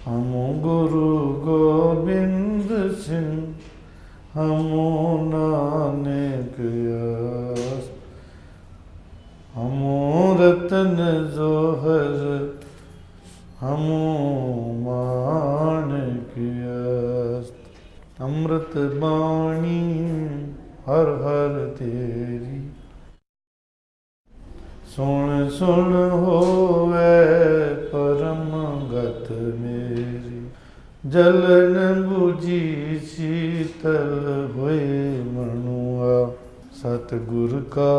हमो गुरु गोबिंद सिंह, हमो नानक आस, हमो रतन जोहर, हमो माणक आस। अमृत बाणी हर हर तेरी, सुन सुन होवे परम गत मेरी। जलन बुझी शीतल होए मनुआ, सतगुर का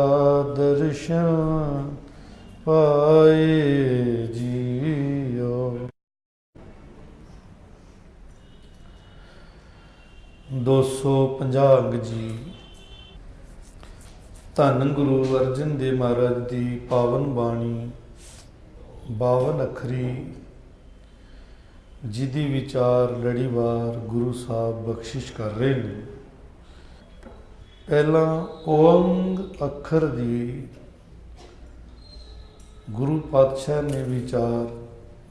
दर्शन पाए जियो। 250 अंग जी। ਧੰਨ ਗੁਰੂ ਅਰਜਨ ਦੇਵ ਮਹਾਰਾਜ ਦੀ ਪਾਵਨ ਬਾਣੀ 52 ਅੱਖਰੀ, ਜਿਹਦੀ ਵਿਚਾਰ ਲੜੀਵਾਰ ਗੁਰੂ ਸਾਹਿਬ ਬਖਸ਼ਿਸ਼ ਕਰ ਰਹੇ ਨੇ। ਪਹਿਲਾਂ ਓੰਗ ਅੱਖਰ ਦੀ ਗੁਰੂ ਪਾਤਸ਼ਾਹ ਨੇ ਵਿਚਾਰ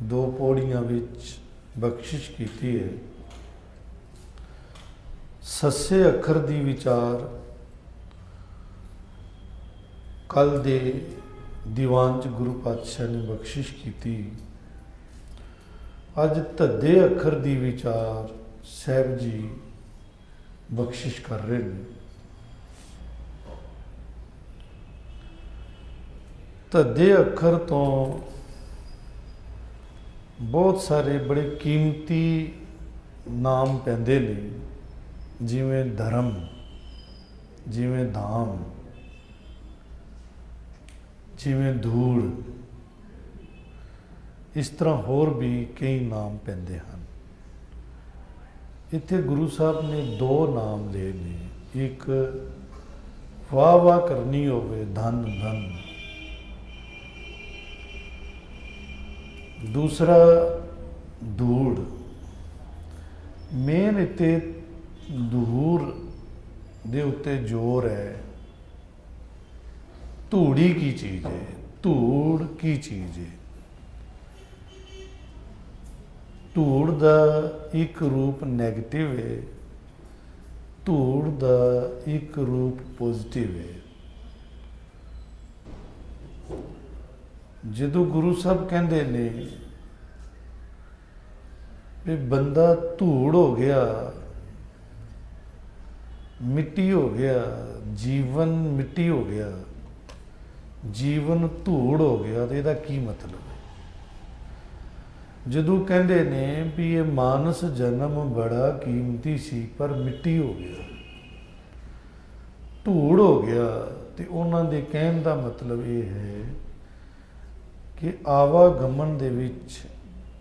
2 ਪੌੜੀਆਂ ਵਿੱਚ ਬਖਸ਼ਿਸ਼ ਕੀਤੀ ਹੈ। ਸੱਸੇ ਅੱਖਰ ਦੀ ਵਿਚਾਰ ਕੱਲ੍ਹ ਦੇ ਦੀਵਾਨ 'ਚ ਗੁਰੂ ਪਾਤਸ਼ਾਹ ਨੇ ਬਖਸ਼ਿਸ਼ ਕੀਤੀ। ਅੱਜ ਧੱਦੇ ਅੱਖਰ ਦੀ ਵਿਚਾਰ ਸਾਹਿਬ ਜੀ ਬਖਸ਼ਿਸ਼ ਕਰ ਰਹੇ ਨੇ। ਧੱਦੇ ਅੱਖਰ ਤੋਂ ਬਹੁਤ ਸਾਰੇ ਬੜੇ ਕੀਮਤੀ ਨਾਮ ਪੈਂਦੇ ਨੇ, ਜਿਵੇਂ ਧਰਮ, ਜਿਵੇਂ ਧਾਮ, ਜਿਵੇਂ ਧੂੜ। ਇਸ ਤਰ੍ਹਾਂ ਹੋਰ ਵੀ ਕਈ ਨਾਮ ਪੈਂਦੇ ਹਨ। ਇੱਥੇ ਗੁਰੂ ਸਾਹਿਬ ਨੇ 2 ਨਾਮ ਲਏ ਨੇ। ਇੱਕ ਵਾਹ ਵਾਹ ਕਰਨੀ ਹੋਵੇ, ਧਨ ਧਨ। ਦੂਸਰਾ ਧੂੜ। ਮੇਨ ਇੱਥੇ ਧੂੜ ਦੇ ਉੱਤੇ ਜ਼ੋਰ ਹੈ। ਧੂੜੀ ਕੀ ਚੀਜ਼ ਹੈ? ਧੂੜ ਕੀ ਚੀਜ਼ ਹੈ? ਧੂੜ ਦਾ ਇੱਕ ਰੂਪ ਨੈਗੇਟਿਵ ਹੈ, ਧੂੜ ਦਾ ਇੱਕ ਰੂਪ ਪੋਜ਼ਿਟਿਵ ਹੈ। ਜਦੋਂ ਗੁਰੂ ਸਾਹਿਬ ਕਹਿੰਦੇ ਨੇ ਵੀ ਬੰਦਾ ਧੂੜ ਹੋ ਗਿਆ, ਮਿੱਟੀ ਹੋ ਗਿਆ, ਜੀਵਨ ਮਿੱਟੀ ਹੋ ਗਿਆ, ਜੀਵਨ ਧੂੜ ਹੋ ਗਿਆ, ਤੇ ਇਹਦਾ ਕੀ ਮਤਲਬ ਹੈ? ਜਦੋਂ ਕਹਿੰਦੇ ਨੇ ਵੀ ਇਹ ਮਾਨਸ ਜਨਮ ਬੜਾ ਕੀਮਤੀ ਸੀ ਪਰ ਮਿੱਟੀ ਹੋ ਗਿਆ, ਧੂੜ ਹੋ ਗਿਆ, ਤੇ ਉਹਨਾਂ ਦੇ ਕਹਿਣ ਦਾ ਮਤਲਬ ਇਹ ਹੈ ਕਿ ਆਵਾਗਮਨ ਦੇ ਵਿੱਚ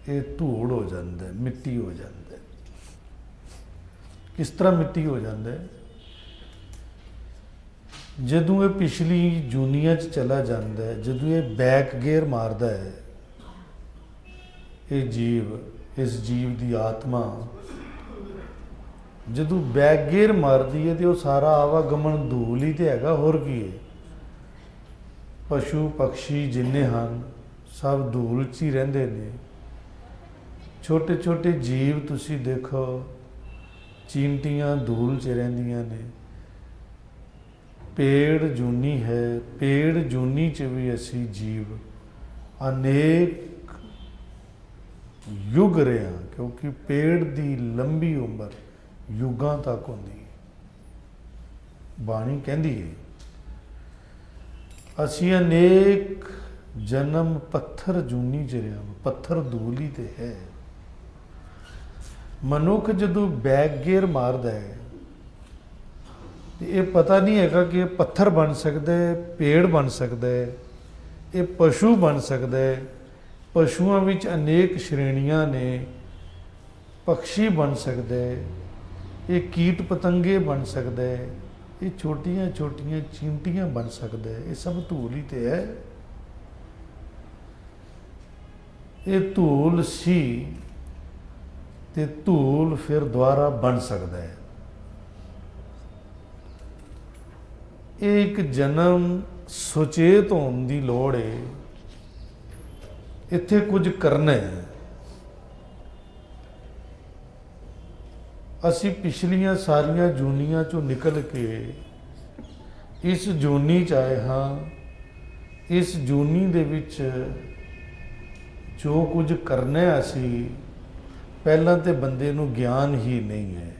ਇਹ ਧੂੜ ਹੋ ਜਾਂਦਾ, ਮਿੱਟੀ ਹੋ ਜਾਂਦਾ। ਕਿਸ ਤਰ੍ਹਾਂ ਮਿੱਟੀ ਹੋ ਜਾਂਦਾ? ਜਦੋਂ ਇਹ ਪਿਛਲੀ ਜੂਨੀਆਂ 'ਚ ਚਲਾ ਜਾਂਦਾ ਹੈ, ਜਦੋਂ ਇਹ ਬੈਕ ਗੇਅਰ ਮਾਰਦਾ ਹੈ, ਇਹ ਜੀਵ, ਇਸ ਜੀਵ ਦੀ ਆਤਮਾ ਜਦੋਂ ਬੈਕ ਗੇਅਰ ਮਾਰਦੀ ਹੈ, ਤੇ ਉਹ ਸਾਰਾ ਆਵਾਗਮਨ ਧੂਲ ਹੀ ਤੇ ਹੈਗਾ, ਹੋਰ ਕੀ ਹੈ? ਪਸ਼ੂ ਪਕਸ਼ੀ ਜਿੰਨੇ ਹਨ ਸਭ ਧੂਲ 'ਚ ਹੀ ਰਹਿੰਦੇ ਨੇ। ਛੋਟੇ ਛੋਟੇ ਜੀਵ ਤੁਸੀਂ ਦੇਖੋ, ਚੀਂਟੀਆਂ ਧੂਲ 'ਚ ਰਹਿੰਦੀਆਂ ਨੇ। ਪੇੜ ਜੂਨੀ ਹੈ, ਪੇੜ ਜੂਨੀ 'ਚ ਵੀ ਅਸੀਂ ਜੀਵ ਅਨੇਕ ਯੁੱਗ ਰਹੇ ਹਾਂ, ਕਿਉਂਕਿ ਪੇੜ ਦੀ ਲੰਬੀ ਉਮਰ ਯੁੱਗਾਂ ਤੱਕ ਹੁੰਦੀ ਹੈ। ਬਾਣੀ ਕਹਿੰਦੀ ਹੈ ਅਸੀਂ ਅਨੇਕ ਜਨਮ ਪੱਥਰ ਜੂਨੀ 'ਚ ਰਹੇ ਹਾਂ, ਪੱਥਰ ਧੂਲ ਹੀ ਤੇ ਹੈ। ਮਨੁੱਖ ਜਦੋਂ ਬੈਕ ਗੇਅਰ ਮਾਰਦਾ ਹੈ, ਇਹ ਪਤਾ ਨਹੀਂ ਹੈਗਾ ਕਿ ਇਹ ਪੱਥਰ ਬਣ ਸਕਦਾ ਹੈ, ਪੇੜ ਬਣ ਸਕਦਾ ਹੈ, ਇਹ ਪਸ਼ੂ ਬਣ ਸਕਦਾ ਹੈ। ਪਸ਼ੂਆਂ ਵਿੱਚ ਅਨੇਕ ਸ਼੍ਰੇਣੀਆਂ ਨੇ, ਪਕਸ਼ੀ ਬਣ ਸਕਦਾ ਹੈ, ਇਹ ਕੀਟ ਪਤੰਗੇ ਬਣ ਸਕਦਾ ਹੈ, ਇਹ ਛੋਟੀਆਂ ਛੋਟੀਆਂ ਚੀਂਟੀਆਂ ਬਣ ਸਕਦਾ ਹੈ। ਇਹ ਸਭ ਧੂਲ ਹੀ ਤੇ ਹੈ। ਇਹ ਧੂਲ ਸੀ ਤੇ ਧੂਲ ਫਿਰ ਦੁਬਾਰਾ ਬਣ ਸਕਦਾ ਹੈ। ਇਹ ਇੱਕ ਜਨਮ ਸੁਚੇਤ ਹੋਣ ਦੀ ਲੋੜ ਹੈ। ਇੱਥੇ ਕੁਝ ਕਰਨਾ ਹੈ। ਅਸੀਂ ਪਿਛਲੀਆਂ ਸਾਰੀਆਂ ਜੂਨੀਆਂ ਚੋਂ ਨਿਕਲ ਕੇ ਇਸ ਜੂਨੀ 'ਚ ਆਏ ਹਾਂ। ਇਸ ਜੂਨੀ ਦੇ ਵਿੱਚ ਜੋ ਕੁਝ ਕਰਨਾ ਹੈ ਅਸੀਂ, ਪਹਿਲਾਂ ਤੇ ਬੰਦੇ ਨੂੰ ਗਿਆਨ ਹੀ ਨਹੀਂ ਹੈ।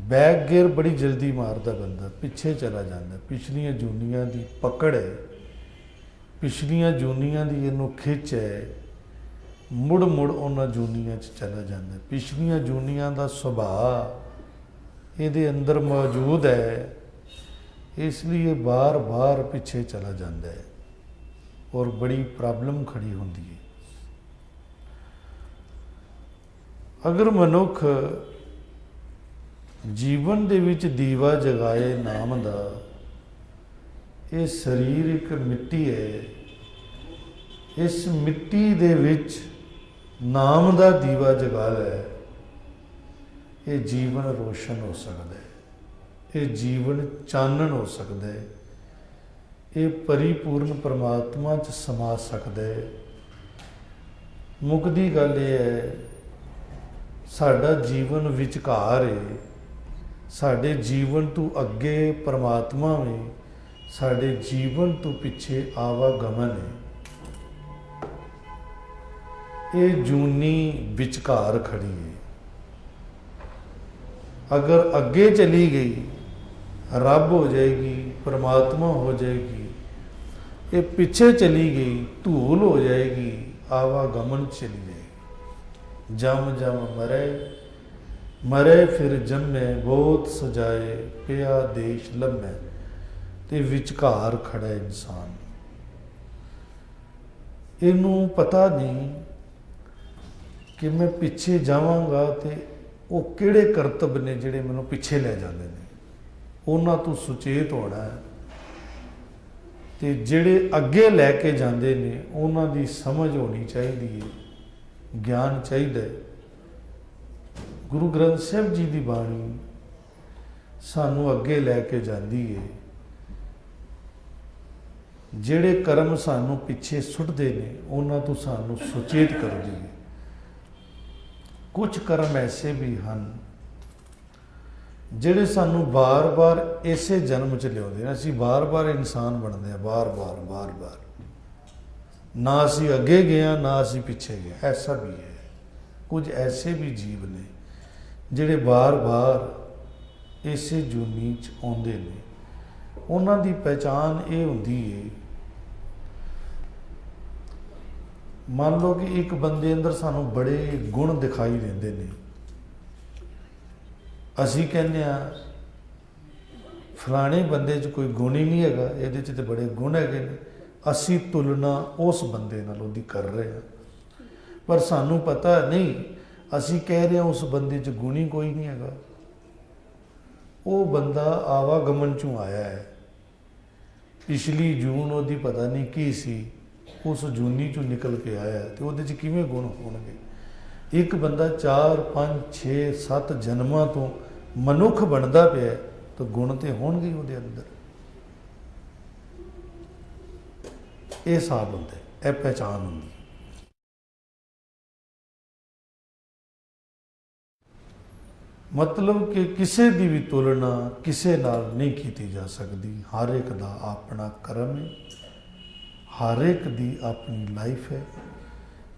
ਬੈਕ ਗੇਅਰ ਬੜੀ ਜਲਦੀ ਮਾਰਦਾ ਬੰਦਾ, ਪਿੱਛੇ ਚਲਾ ਜਾਂਦਾ। ਪਿਛਲੀਆਂ ਜੂਨੀਆਂ ਦੀ ਪਕੜ ਹੈ, ਪਿਛਲੀਆਂ ਜੂਨੀਆਂ ਦੀ ਇਹਨੂੰ ਖਿੱਚ ਹੈ, ਮੁੜ ਮੁੜ ਉਹਨਾਂ ਜੂਨੀਆਂ 'ਚ ਚਲਾ ਜਾਂਦਾ। ਪਿਛਲੀਆਂ ਜੂਨੀਆਂ ਦਾ ਸੁਭਾਅ ਇਹਦੇ ਅੰਦਰ ਮੌਜੂਦ ਹੈ, ਇਸ ਲਈ ਇਹ ਬਾਰ-ਬਾਰ ਪਿੱਛੇ ਚਲਾ ਜਾਂਦਾ ਹੈ ਔਰ ਬੜੀ ਪ੍ਰੋਬਲਮ ਖੜੀ ਹੁੰਦੀ ਹੈ। ਅਗਰ ਮਨੁੱਖ ਜੀਵਨ ਦੇ ਵਿੱਚ ਦੀਵਾ ਜਗਾਏ ਨਾਮ ਦਾ, ਇਹ ਸਰੀਰ ਇੱਕ ਮਿੱਟੀ ਹੈ, ਇਸ ਮਿੱਟੀ ਦੇ ਵਿੱਚ ਨਾਮ ਦਾ ਦੀਵਾ ਜਗਾ ਲੈ, ਇਹ ਜੀਵਨ ਰੋਸ਼ਨ ਹੋ ਸਕਦਾ ਹੈ, ਇਹ ਜੀਵਨ ਚਾਨਣ ਹੋ ਸਕਦਾ ਹੈ, ਇਹ ਪਰਿਪੂਰਨ ਪਰਮਾਤਮਾ 'ਚ ਸਮਾ ਸਕਦਾ ਹੈ। ਮੁੱਕਦੀ ਗੱਲ ਇਹ ਹੈ, ਸਾਡਾ ਜੀਵਨ ਵਿਚਕਾਰ ਹੈ, ਸਾਡੇ ਜੀਵਨ ਤੋਂ ਅੱਗੇ ਪਰਮਾਤਮਾ ਹੈ, ਸਾਡੇ ਜੀਵਨ ਤੋਂ ਪਿੱਛੇ ਆਵਾਗਮਨ ਹੈ। ਇਹ ਜੂਨੀ ਵਿਚਕਾਰ ਖੜੀ ਹੈ। ਅਗਰ ਅੱਗੇ ਚਲੀ ਗਈ, ਰੱਬ ਹੋ ਜਾਏਗੀ, ਪਰਮਾਤਮਾ ਹੋ ਜਾਏਗੀ। ਇਹ ਪਿੱਛੇ ਚਲੀ ਗਈ, ਧੂਲ ਹੋ ਜਾਏਗੀ, ਆਵਾਗਮਨ ਚਲੀ ਜਾਏਗੀ। ਜਮ ਜਮ ਮਰੇ, ਮਰੇ ਫਿਰ ਜੰਮੇ, ਬਹੁਤ ਸਜਾਏ, ਪਿਆ ਦੇਸ਼ ਲੰਮੇ। ਤੇ ਵਿਚਕਾਰ ਖੜਾ ਇਨਸਾਨ, ਇਹਨੂੰ ਪਤਾ ਨਹੀਂ ਕਿ ਮੈਂ ਪਿੱਛੇ ਜਾਵਾਂਗਾ ਤੇ ਉਹ ਕਿਹੜੇ ਕਰਤੱਵ ਨੇ ਜਿਹੜੇ ਮੈਨੂੰ ਪਿੱਛੇ ਲੈ ਜਾਂਦੇ ਨੇ, ਉਹਨਾਂ ਤੋਂ ਸੁਚੇਤ ਹੋਣਾ ਹੈ। ਤੇ ਜਿਹੜੇ ਅੱਗੇ ਲੈ ਕੇ ਜਾਂਦੇ ਨੇ ਉਹਨਾਂ ਦੀ ਸਮਝ ਹੋਣੀ ਚਾਹੀਦੀ ਹੈ, ਗਿਆਨ ਚਾਹੀਦਾ ਹੈ। ਗੁਰੂ ਗ੍ਰੰਥ ਸਾਹਿਬ ਜੀ ਦੀ ਬਾਣੀ ਸਾਨੂੰ ਅੱਗੇ ਲੈ ਕੇ ਜਾਂਦੀ ਹੈ। ਜਿਹੜੇ ਕਰਮ ਸਾਨੂੰ ਪਿੱਛੇ ਸੁੱਟਦੇ ਨੇ ਉਹਨਾਂ ਤੋਂ ਸਾਨੂੰ ਸੁਚੇਤ ਕਰਦੀ ਹੈ। ਕੁਝ ਕਰਮ ਐਸੇ ਵੀ ਹਨ ਜਿਹੜੇ ਸਾਨੂੰ ਬਾਰ-ਬਾਰ ਇਸੇ ਜਨਮ 'ਚ ਲਿਆਉਂਦੇ ਨੇ। ਅਸੀਂ ਬਾਰ-ਬਾਰ ਇਨਸਾਨ ਬਣਦੇ ਹਾਂ, ਬਾਰ-ਬਾਰ। ਨਾ ਅਸੀਂ ਅੱਗੇ ਗਏ ਹਾਂ, ਨਾ ਅਸੀਂ ਪਿੱਛੇ ਗਏ। ਐਸਾ ਵੀ ਹੈ, ਕੁਝ ਐਸੇ ਵੀ ਜੀਵ ਨੇ ਜਿਹੜੇ ਬਾਰ-ਬਾਰ ਇਸੇ ਜੂਨੀ 'ਚ ਆਉਂਦੇ ਨੇ। ਉਹਨਾਂ ਦੀ ਪਹਿਚਾਣ ਇਹ ਹੁੰਦੀ ਹੈ, ਮੰਨ ਲਓ ਕਿ ਇੱਕ ਬੰਦੇ ਅੰਦਰ ਸਾਨੂੰ ਬੜੇ ਗੁਣ ਦਿਖਾਈ ਦਿੰਦੇ ਨੇ। ਅਸੀਂ ਕਹਿੰਦੇ ਹਾਂ ਫਲਾਣੇ ਬੰਦੇ 'ਚ ਕੋਈ ਗੁਣ ਹੀ ਨਹੀਂ ਹੈਗਾ, ਇਹਦੇ 'ਚ ਤਾਂ ਬੜੇ ਗੁਣ ਹੈਗੇ ਨੇ। ਅਸੀਂ ਤੁਲਨਾ ਉਸ ਬੰਦੇ ਨਾਲ ਉਹਦੀ ਕਰ ਰਹੇ ਹਾਂ, ਪਰ ਸਾਨੂੰ ਪਤਾ ਨਹੀਂ, ਅਸੀਂ ਕਹਿ ਰਹੇ ਹਾਂ ਉਸ ਬੰਦੇ 'ਚ ਗੁਣ ਹੀ ਕੋਈ ਨਹੀਂ ਹੈਗਾ। ਉਹ ਬੰਦਾ ਆਵਾਗਮਨ 'ਚੋਂ ਆਇਆ ਹੈ, ਪਿਛਲੀ ਜੂਨ ਉਹਦੀ ਪਤਾ ਨਹੀਂ ਕੀ ਸੀ, ਉਸ ਜੂਨੀ 'ਚੋਂ ਨਿਕਲ ਕੇ ਆਇਆ ਤੇ ਉਹਦੇ 'ਚ ਕਿਵੇਂ ਗੁਣ ਹੋਣਗੇ। ਇੱਕ ਬੰਦਾ 4, 5, 6, 7 ਜਨਮਾਂ ਤੋਂ ਮਨੁੱਖ ਬਣਦਾ ਪਿਆ ਤਾਂ ਗੁਣ ਤੇ ਹੋਣਗੇ ਉਹਦੇ ਅੰਦਰ। ਇਹ ਹਿਸਾਬ ਹੁੰਦਾ, ਇਹ ਪਹਿਚਾਣ ਹੁੰਦੀ। ਮਤਲਬ ਕਿ ਕਿਸੇ ਦੀ ਵੀ ਤੁਲਨਾ ਕਿਸੇ ਨਾਲ ਨਹੀਂ ਕੀਤੀ ਜਾ ਸਕਦੀ। ਹਰ ਇੱਕ ਦਾ ਆਪਣਾ ਕਰਮ ਹੈ, ਹਰ ਇੱਕ ਦੀ ਆਪਣੀ ਲਾਈਫ ਹੈ।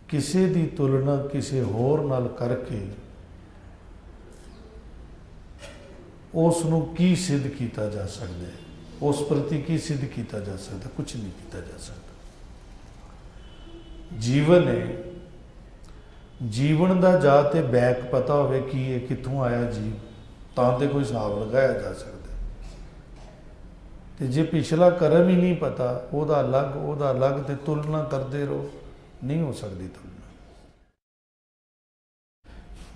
ਕਿਸੇ ਦੀ ਤੁਲਨਾ ਕਿਸੇ ਹੋਰ ਨਾਲ ਕਰਕੇ ਉਸ ਨੂੰ ਕੀ ਸਿੱਧ ਕੀਤਾ ਜਾ ਸਕਦਾ ਹੈ, ਉਸ ਪ੍ਰਤੀ ਕੀ ਸਿੱਧ ਕੀਤਾ ਜਾ ਸਕਦਾ? ਕੁਝ ਨਹੀਂ ਕੀਤਾ ਜਾ ਸਕਦਾ। ਜੀਵਨ ਹੈ, ਜੀਵਨ ਦਾ ਜਾਂ ਤੇ ਬੈਕ ਪਤਾ ਹੋਵੇ ਕੀ ਹੈ, ਕਿੱਥੋਂ ਆਇਆ ਜੀਵ, ਤਾਂ ਤੇ ਕੋਈ ਹਿਸਾਬ ਲਗਾਇਆ ਜਾ ਸਕਦਾ। ਤੇ ਜੇ ਪਿਛਲਾ ਕਰਮ ਹੀ ਨਹੀਂ ਪਤਾ, ਉਹਦਾ ਅਲੱਗ ਤੇ ਤੁਲਨਾ ਕਰਦੇ ਰਹੋ, ਨਹੀਂ ਹੋ ਸਕਦੀ ਤੁਲਨਾ।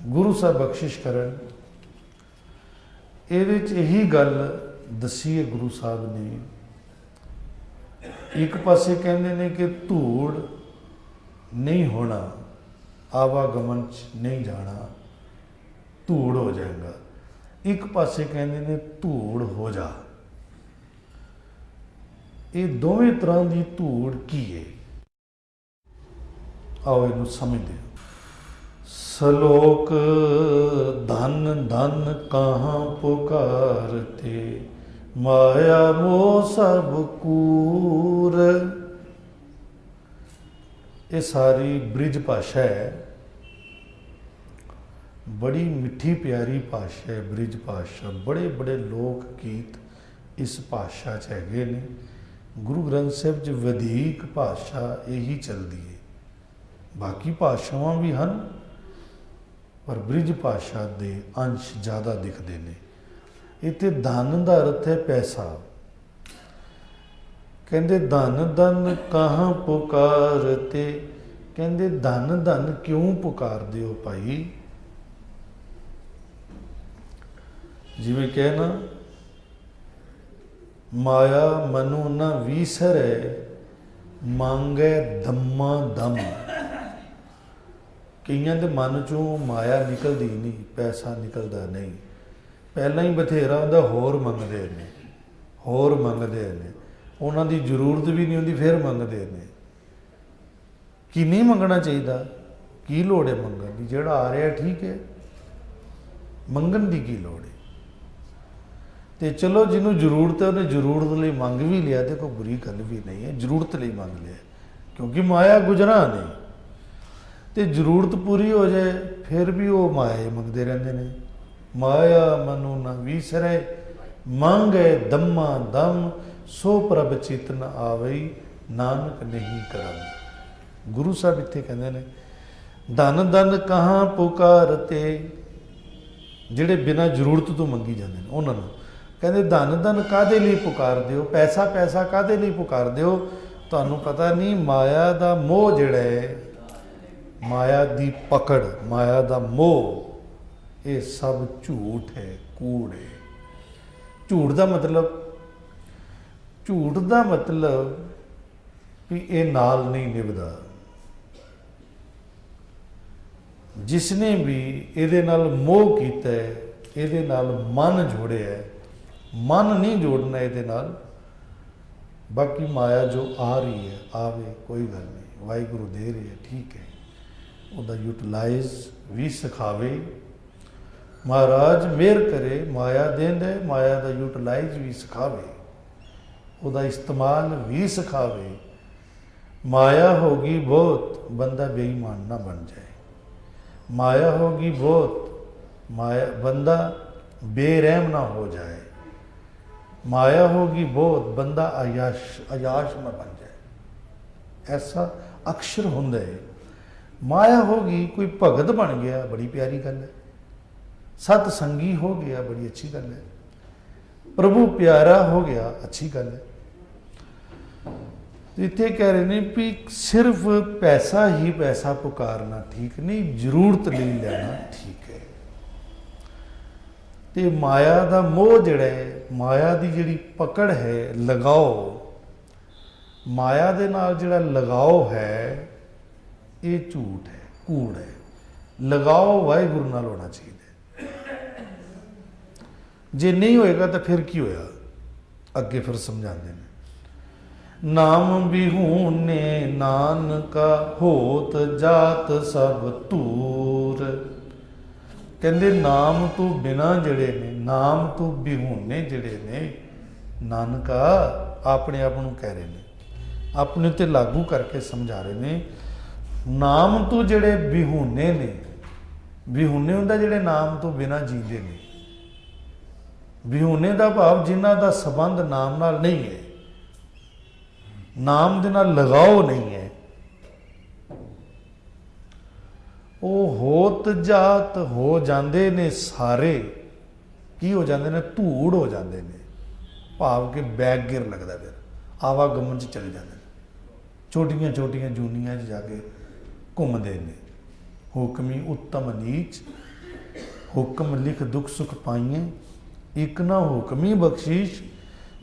ਗੁਰੂ ਸਾਹਿਬ ਬਖਸ਼ਿਸ਼ ਕਰਨ, ਇਹਦੇ 'ਚ ਇਹੀ ਗੱਲ ਦੱਸੀ ਹੈ ਗੁਰੂ ਸਾਹਿਬ ਨੇ। ਇੱਕ ਪਾਸੇ ਕਹਿੰਦੇ ਨੇ ਕਿ ਧੂੜ ਨਹੀਂ ਹੋਣਾ, ਆਵਾਗਮਨ 'ਚ ਨਹੀਂ ਜਾਣਾ, ਧੂੜ ਹੋ ਜਾਏਗਾ। ਇੱਕ ਪਾਸੇ ਕਹਿੰਦੇ ਨੇ ਧੂੜ ਹੋ ਜਾ। ਇਹ ਦੋਵੇਂ ਤਰ੍ਹਾਂ ਦੀ ਧੂੜ ਕੀ ਹੈ? ਆਓ ਇਹਨੂੰ ਸਮਝਦੇ ਹਾਂ। सलोक धन धन कहाँ पुकारते, माया मोह सब कूर। ये सारी ब्रिज भाषा है, बड़ी मिठी प्यारी भाषा है ब्रिज भाषा। बड़े बड़े लोक गीत इस भाषा च हैगे ने। गुरु ग्रंथ साहिब च वधीक भाषा यही चलती है, बाकी भाषावां भी हैं पर ब्रिज भाषा के अंश ज़्यादा दिखते हैं। इत्थे धन का अर्थ है पैसा। कहते धन धन कहाँ पुकारते, कहते धन धन क्यों पुकारते हो भाई। जिवें कहना माया मनु न वीसरै, मांगे दम्मा दम। कईयां दे मन चों माया निकलती नहीं, पैसा निकलता नहीं। पहला ही बथेरा होंदा, होर मंगते हैं, होर मंगते हैं। उन्हां दी जरूरत भी नहीं होंदी, फिर मंगते हैं। कि नहीं मंगना चाहिए, की लोड़ है मंगण की। जिहड़ा आ रहा ठीक है, मंगण की लोड़ है। तो चलो जिन्हों जरूरत है उन्हें जरूरत लिए मंग भी लिया, तो कोई बुरी गल भी नहीं है। जरूरत लिए मंग लिया, क्योंकि माया गुजरा नहीं। तो जरूरत पूरी हो जाए फिर भी वो माया मंगते रहते हैं। माया मनु न वीसरै, मांगे दम्मा दम। सो प्रभ चित न आवई, नानक नहीं करम। गुरु साहब इत्थे कहते हैं धन धन कहाँ पुकारते, जिहड़े बिना जरूरत तो मंगी जाते हैं उन्होंने कहते धन धन काहदे लई पुकारदे हो, पैसा पैसा काहदे लई पुकारदे हो। तुहानूं पता नहीं माया दा मोह जिहड़ा है, माया दी पकड़, माया दा मोह, ये सब झूठ है, कूड़ है। झूठ का मतलब, झूठ का मतलब भी ये नाल नहीं निभदा। जिसने भी ये नाल मोह कीता है, ये नाल मन जोड़िया है, मन नहीं जोड़ना ये नाल। बाकी माया जो आ रही है आवे, कोई गल नहीं, वाहिगुरु दे रही है ठीक है, ਉਹਦਾ यूटिलाइज भी सिखावे। महाराज मेहर करे, माया देंदे, माया का यूटिलाइज भी सिखावे, ਉਹਦਾ इस्तेमाल भी सिखावे। माया होगी बहुत, बंदा बेईमान ना बन जाए। माया होगी बहुत, माया बंदा बेरहम ना हो जाए। माया होगी बहुत, बंदा अयाश ना बन जाए। ऐसा अक्षर होंदा है। माया होगी, कोई भगत बन गया, बड़ी प्यारी गल है। सतसंगी हो गया, बड़ी अच्छी गल है। प्रभु प्यारा हो गया, अच्छी गल है। इत्थे कह रहे हैं भी सिर्फ पैसा ही पैसा पुकारना ठीक नहीं, जरूरत ले लेना ठीक है। तो माया का मोह जिहड़ा है, माया की जिहड़ी पकड़ है, लगाओ, माया दे नाल जिहड़ा लगाओ है, ये झूठ है, कूड़ है। लगाओ वाहिगुरु नाल होना चाहिए। जे नहीं होएगा तो फिर की होया, अगे फिर समझाते हैं। नाम बिहूने नानका, होत जात सब तूर। कहते नाम तो बिना जड़े ने, नाम तो बिहूने जड़े ने, नानका अपने आप को कह रहे हैं, अपने ते लागू करके समझा रहे हैं। नाम तो जड़े बिहूने ने, बिहूने होंदा जड़े नाम तो बिना जींदे ने। बिहूने का भाव जिन्हां दा संबंध नाम नाल नहीं है, नाम दे नाल लगाओ नहीं है। वो होत जात हो जाते ने सारे, की हो जाते ने, धूड़ हो जाते ने। भाव के बैग गिर लगता, फिर आवागमन च चले जाते हैं, छोटिया छोटिया जूनिया जाके घूमते हैं। हुक्मी उत्तम नीच, हुक्म लिख दुख सुख पाइए, एक ना हुक्मी बख्शीश,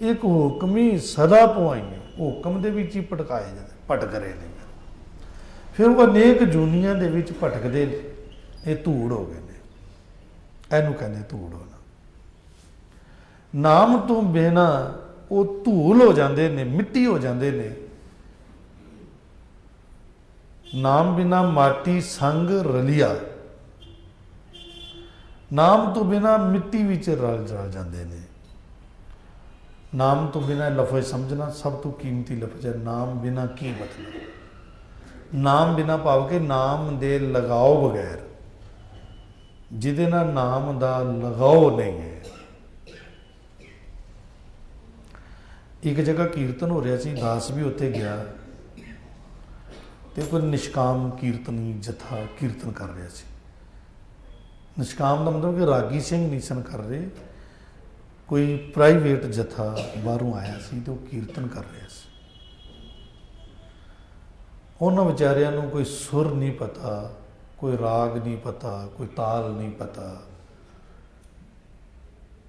एक हुक्मी सदा पवाइए। हुक्म दे विच ही भटकाए जाते, भटक रहे हैं। फिर वो अनेक जूनिया दे विच भटकते, ये धूड़ हो गए ने। इनू कहते धूड़ होना। नाम तो बिना वो धूल हो जाते ने, मिट्टी हो जाते ने। नाम बिना माटी संग रलिया, नाम तो बिना मिट्टी विच रल जाते हैं। नाम तो बिना लफज समझना सब तो कीमती लफज है। नाम बिना की मतलब, नाम बिना भाव के नाम दे लगाओ बगैर, जिदे नाल नाम दा लगाओ नहीं है। एक जगह कीर्तन हो रहा सी, दास भी उत्थे गया, तो कोई निष्काम कीर्तनी जथा कीर्तन कर रहा सी। निष्काम का मतलब कि रागी सिंह नहीं सन कर रहे, कोई प्राइवेट जथा बाहरों आया सी तो कीर्तन कर रहा सी। उन्होंने बेचारियां नूं कोई सुर नहीं पता, कोई राग नहीं पता, कोई ताल नहीं पता,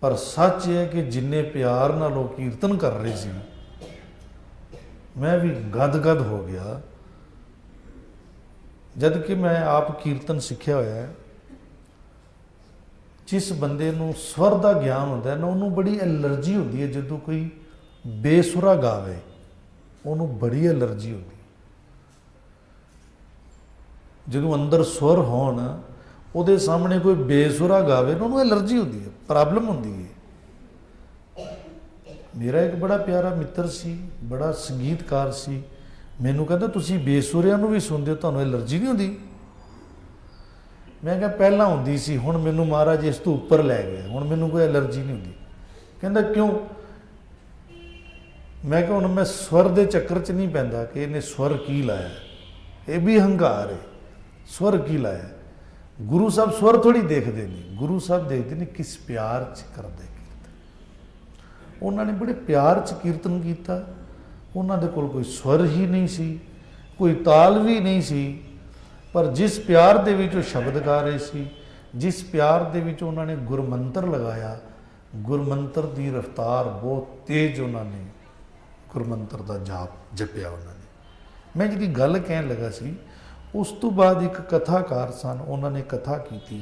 पर सच है कि जिन्ने प्यार नाल वो कीर्तन कर रहे सी, मैं भी गद हो गया। जद कि मैं आप कीर्तन सीखिया होया है। जिस बंदे नूं स्वर का ज्ञान होता है ना, उन्होंने बड़ी एलर्जी होती है जो कोई बेसुरा गावे, उन्होंने बड़ी एलर्जी होती। जो अंदर सुर होण, ਉਹਦੇ सामने कोई बेसुरा गावे ना, उन्होंने एलर्जी होती है, प्रॉब्लम होती है। मेरा एक बड़ा प्यारा मित्र सी, बड़ा संगीतकार सी, मैनू कहता तुसीं बेसुरियां नूं भी सुनदे हो, तुहानूं एलर्जी नहीं होती? मैं कहा पहला होंदी सी, हुण मैनू महाराज इस तो उपर लै गया, हुण मैनू कोई एलर्जी नहीं होती। कहता क्यों? मैं कहा हुण मैं स्वर के चक्कर च नहीं पैंदा कि इन्हें स्वर की लाया, ये भी हंकार है, स्वर की लाया। गुरु साहब स्वर थोड़ी देखते नहीं, गुरु साहब देखते नहीं किस प्यार च करते कीर्तन। उन्होंने बड़े प्यार च कीर्तन किया, उन्होंने कोल कोई स्वर ही नहीं सी, कोई ताल भी नहीं सी, पर जिस प्यार दे विच वो शब्द गा रहे सी, जिस प्यार दे विच उन्होंने गुरमंत्र लगाया, गुरमंत्र की रफ्तार बहुत तेज, उन्होंने गुरमंत्र का जाप जपिया उन्होंने। मैं जी गल कह लगा सी, उस तो बाद एक कथाकार सन, उन्होंने कथा की,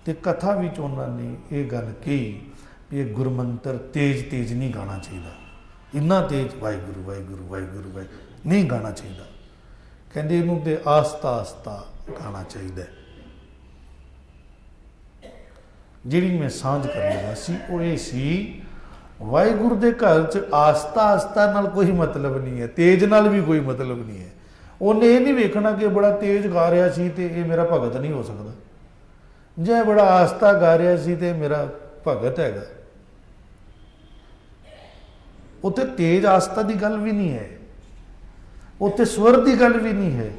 तो कथा विच उन्होंने ये गल कही भी ये गुरमंत्र तेज तेज नहीं गाना चाहिए, इन्ना तेज वाहिगुरू वाहिगुरू वाहिगुरू वाहिगुरू नहीं गाना चाहिए, कहते इनू तो आस्ता आस्ता गाना चाहिए। जिहड़ी मैं सांझ कर लगा सी वो ये सी, वाहिगुरू दे घर च आस्ता आस्ता नाल कोई मतलब नहीं है, तेज नाल भी कोई मतलब नहीं है। उन्हें ये नहीं वेखना कि बड़ा तेज गा रहा सी तो ये मेरा भगत नहीं हो सकता, जे बड़ा आस्ता गा रहा सी तो मेरा भगत हैगा। उत्थे तेज आस्ता की गल भी नहीं है, उत्थे स्वर की गल भी नहीं है,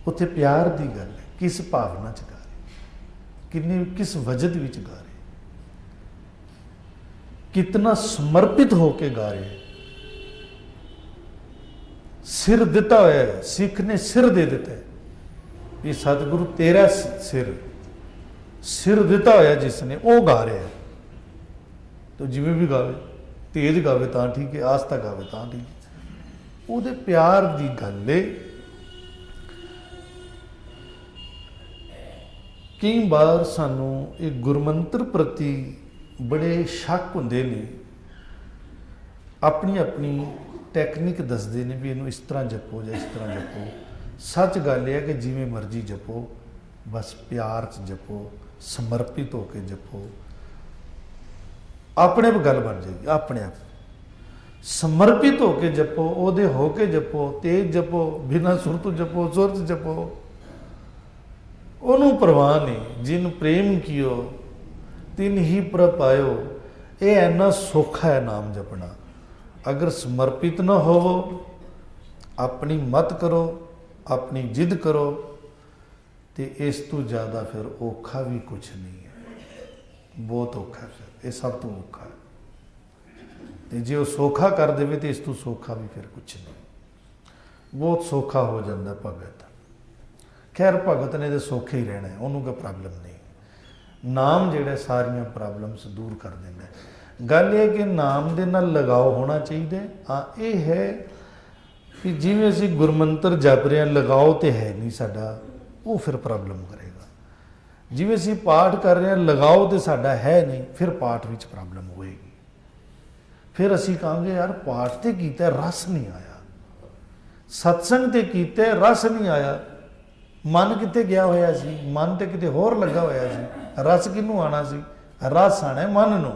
उत्थे प्यार की गल है। किस भावना च गा रहे, किन्नी किस वजद विच गा रहे, कितना समर्पित होके गा रहे। सिर दिता हुआ है, सिख ने सिर दे दिता है, ये सतगुरु तेरा सिर, सिर दिता होया जिसने वो गा रहा है। तो जिमें भी गावे, तेज गावे तो ठीक है, आस्था गावे तो ठीक है, वो प्यार की गल है। कई बार सानू एक गुरमंत्र प्रति बड़े शक होंदे ने, अपनी अपनी टैक्निक दसते हैं भी इनू इस तरह जपो या इस तरह जपो। सच गल है कि जिमें मर्जी जपो, बस प्यार च जपो, समर्पित होकर जपो, अपने आप गल बन जाएगी। अपने आप समर्पित होकर जपो, ओदे होके जपो, तेज जपो, बिना सुर तो जपो, सुर च जपो, ओनू परवाह नहीं। जिन प्रेम कियो तिन ही प्रभ पायो, ये इन्ना सौखा है नाम जपना। अगर समर्पित न होवो, अपनी मत करो, अपनी जिद करो, तो इस तो ज़्यादा फिर औखा भी कुछ नहीं है, बहुत औखा है, ये सब तो औखा है। तो जे वो सौखा कर दे तो इस तो सौखा भी फिर कुछ नहीं, बहुत सौखा हो जाता भगत। खैर भगत ने तो सौखे ही रहना है, उन्होंने कोई प्रॉब्लम नहीं। नाम जिहड़ा सारियां प्रॉब्लम्स दूर कर देना है। गल ये कि नाम दे नाल लगाव होना चाहिए। हाँ ये है कि जिवें असीं गुरमंत्र जप रहे हैं, लगाव तो है नहीं साडा, वो फिर प्रॉब्लम करेगा। जिवें असीं पाठ कर रहे हैं, लगाव तो साडा है नहीं, फिर पाठ विच प्रॉब्लम होएगी। फिर असीं कहांगे यार पाठ तो कीता, रस नहीं आया, सत्संग तो कीता, रस नहीं आया, मन कित्थे गया होया सी, मन तो किते होर लगा होया सी। ਰਸ ਕਿਹਨੂੰ ਆਣਾ ਸੀ? ਰਸ ਆਣਾ ਮਨ ਨੂੰ।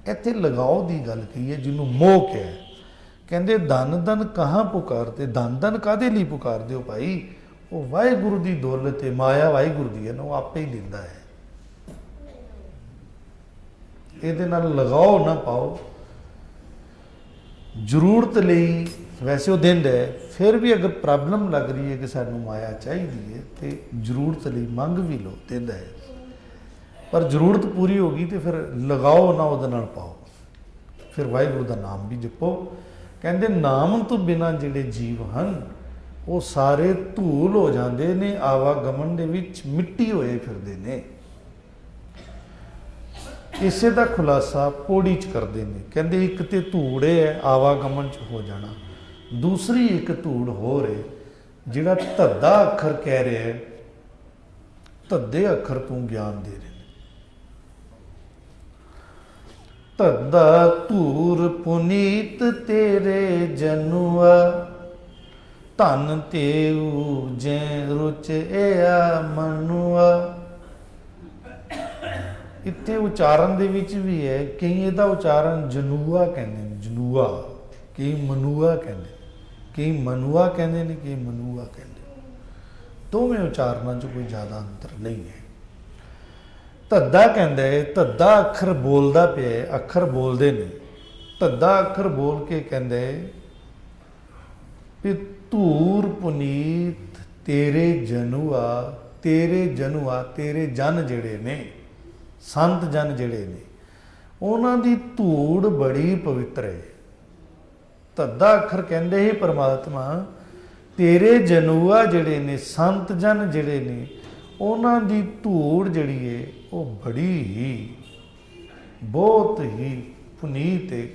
ਇੱਥੇ ਲਗਾਓ ਦੀ ਗੱਲ ਕਹੀ ਹੈ, ਜਿਹਨੂੰ ਮੋਹ ਕਿਹਾ। ਕਹਿੰਦੇ ਧਨ ਧਨ ਕਹਾਂ ਪੁਕਾਰਦੇ, ਧਨ ਧਨ ਕਾਹਦੇ ਲਈ ਪੁਕਾਰਦੇ ਹੋ ਭਾਈ? ਉਹ ਵਾਹਿਗੁਰੂ ਦੀ ਦੌਲਤ ਹੈ, ਮਾਇਆ ਵਾਹਿਗੁਰੂ ਦੀ ਹੈ ਨਾ, ਉਹ ਆਪੇ ਹੀ ਦਿੰਦਾ ਹੈ। ਇਹਦੇ ਨਾਲ ਲਗਾਓ ਨਾ ਪਾਓ। ਜ਼ਰੂਰਤ ਲਈ ਵੈਸੇ ਉਹ ਦਿੰਦਾ ਹੈ, ਫਿਰ ਵੀ ਅਗਰ ਪ੍ਰੋਬਲਮ ਲੱਗ ਰਹੀ ਹੈ ਕਿ ਸਾਨੂੰ ਮਾਇਆ ਚਾਹੀਦੀ ਹੈ ਤੇ ਜ਼ਰੂਰਤ ਲਈ ਮੰਗ ਵੀ ਲਓ, ਦਿੰਦਾ ਹੈ। ਪਰ ਜ਼ਰੂਰਤ ਪੂਰੀ ਹੋ ਗਈ ਤੇ ਫਿਰ ਲਗਾਓ ਨਾ ਉਹਦੇ ਨਾਲ ਪਾਓ, ਫਿਰ ਵਾਹਿਗੁਰੂ ਦਾ ਨਾਮ ਵੀ ਜਪੋ। ਕਹਿੰਦੇ ਨਾਮ ਤੋਂ ਬਿਨਾਂ ਜਿਹੜੇ ਜੀਵ ਹਨ ਉਹ ਸਾਰੇ ਧੂਲ ਹੋ ਜਾਂਦੇ ਨੇ, ਆਵਾਗਮਨ ਦੇ ਵਿੱਚ ਮਿੱਟੀ ਹੋਏ ਫਿਰਦੇ ਨੇ। ਇਸੇ ਦਾ ਖੁਲਾਸਾ ਪੌੜੀ 'ਚ ਕਰਦੇ ਨੇ। ਕਹਿੰਦੇ ਇੱਕ ਤੇ ਧੂੜ ਹੈ ਆਵਾਗਮਨ 'ਚ ਹੋ ਜਾਣਾ, ਦੂਸਰੀ ਇੱਕ ਧੂੜ ਹੋਰ ਹੈ ਜਿਹੜਾ ਧੱਦਾ ਅੱਖਰ ਕਹਿ ਰਿਹਾ ਹੈ, ਧੱਦੇ ਅੱਖਰ ਤੋਂ ਗਿਆਨ ਦੇ ਰਹੇ ਨੇ। ਧੱਦਾ ਧੂਰ ਪੁਨੀਤ ਤੇਰੇ ਜਨੂਆ, ਧਨ ਤੇਊ ਜੇ ਰੁਚਿਆ ਮਨੂਆ। ਇੱਥੇ ਉਚਾਰਨ ਦੇ ਵਿੱਚ ਵੀ ਹੈ, ਕਈ ਇਹਦਾ ਉਚਾਰਨ ਜਨੂਆ ਕਹਿੰਦੇ ਨੇ, ਜਨੂਆ, ਕਈ ਮਨੂਆ ਕਹਿੰਦੇ, ਕਈ ਮਨੂਆ ਕਹਿੰਦੇ ਨੇ, ਕਈ ਮਨੂਆ ਕਹਿੰਦੇ। ਦੋਵੇਂ ਉਚਾਰਨਾਂ 'ਚ ਕੋਈ ਜ਼ਿਆਦਾ ਅੰਤਰ ਨਹੀਂ ਹੈ। ਧੱਦਾ ਕਹਿੰਦਾ ਹੈ, ਧੱਦਾ ਅੱਖਰ ਬੋਲਦਾ ਪਿਆ, ਅੱਖਰ ਬੋਲਦੇ ਨੇ। ਧੱਦਾ ਅੱਖਰ ਬੋਲ ਕੇ ਕਹਿੰਦਾ ਹੈ ਵੀ ਧੂਰ ਪੁਨੀਤ ਤੇਰੇ ਜਨੂਆ, ਤੇਰੇ ਜਨੂਆ, ਤੇਰੇ ਜਨ ਜਿਹੜੇ ਨੇ, ਸੰਤ ਜਨ ਜਿਹੜੇ ਨੇ, ਉਹਨਾਂ ਦੀ ਧੂੜ ਬੜੀ ਪਵਿੱਤਰ ਹੈ। ਧੱਦਾ ਅੱਖਰ ਕਹਿੰਦੇ ਹੀ ਪਰਮਾਤਮਾ ਤੇਰੇ ਜਨੂਆ ਜਿਹੜੇ ਨੇ, ਸੰਤ ਜਨ ਜਿਹੜੇ ਨੇ, ਉਹਨਾਂ ਦੀ ਧੂੜ ਜਿਹੜੀ ਹੈ ਉਹ ਬੜੀ ਹੀ, ਬਹੁਤ ਹੀ ਪੁਨੀਤ ਹੈ,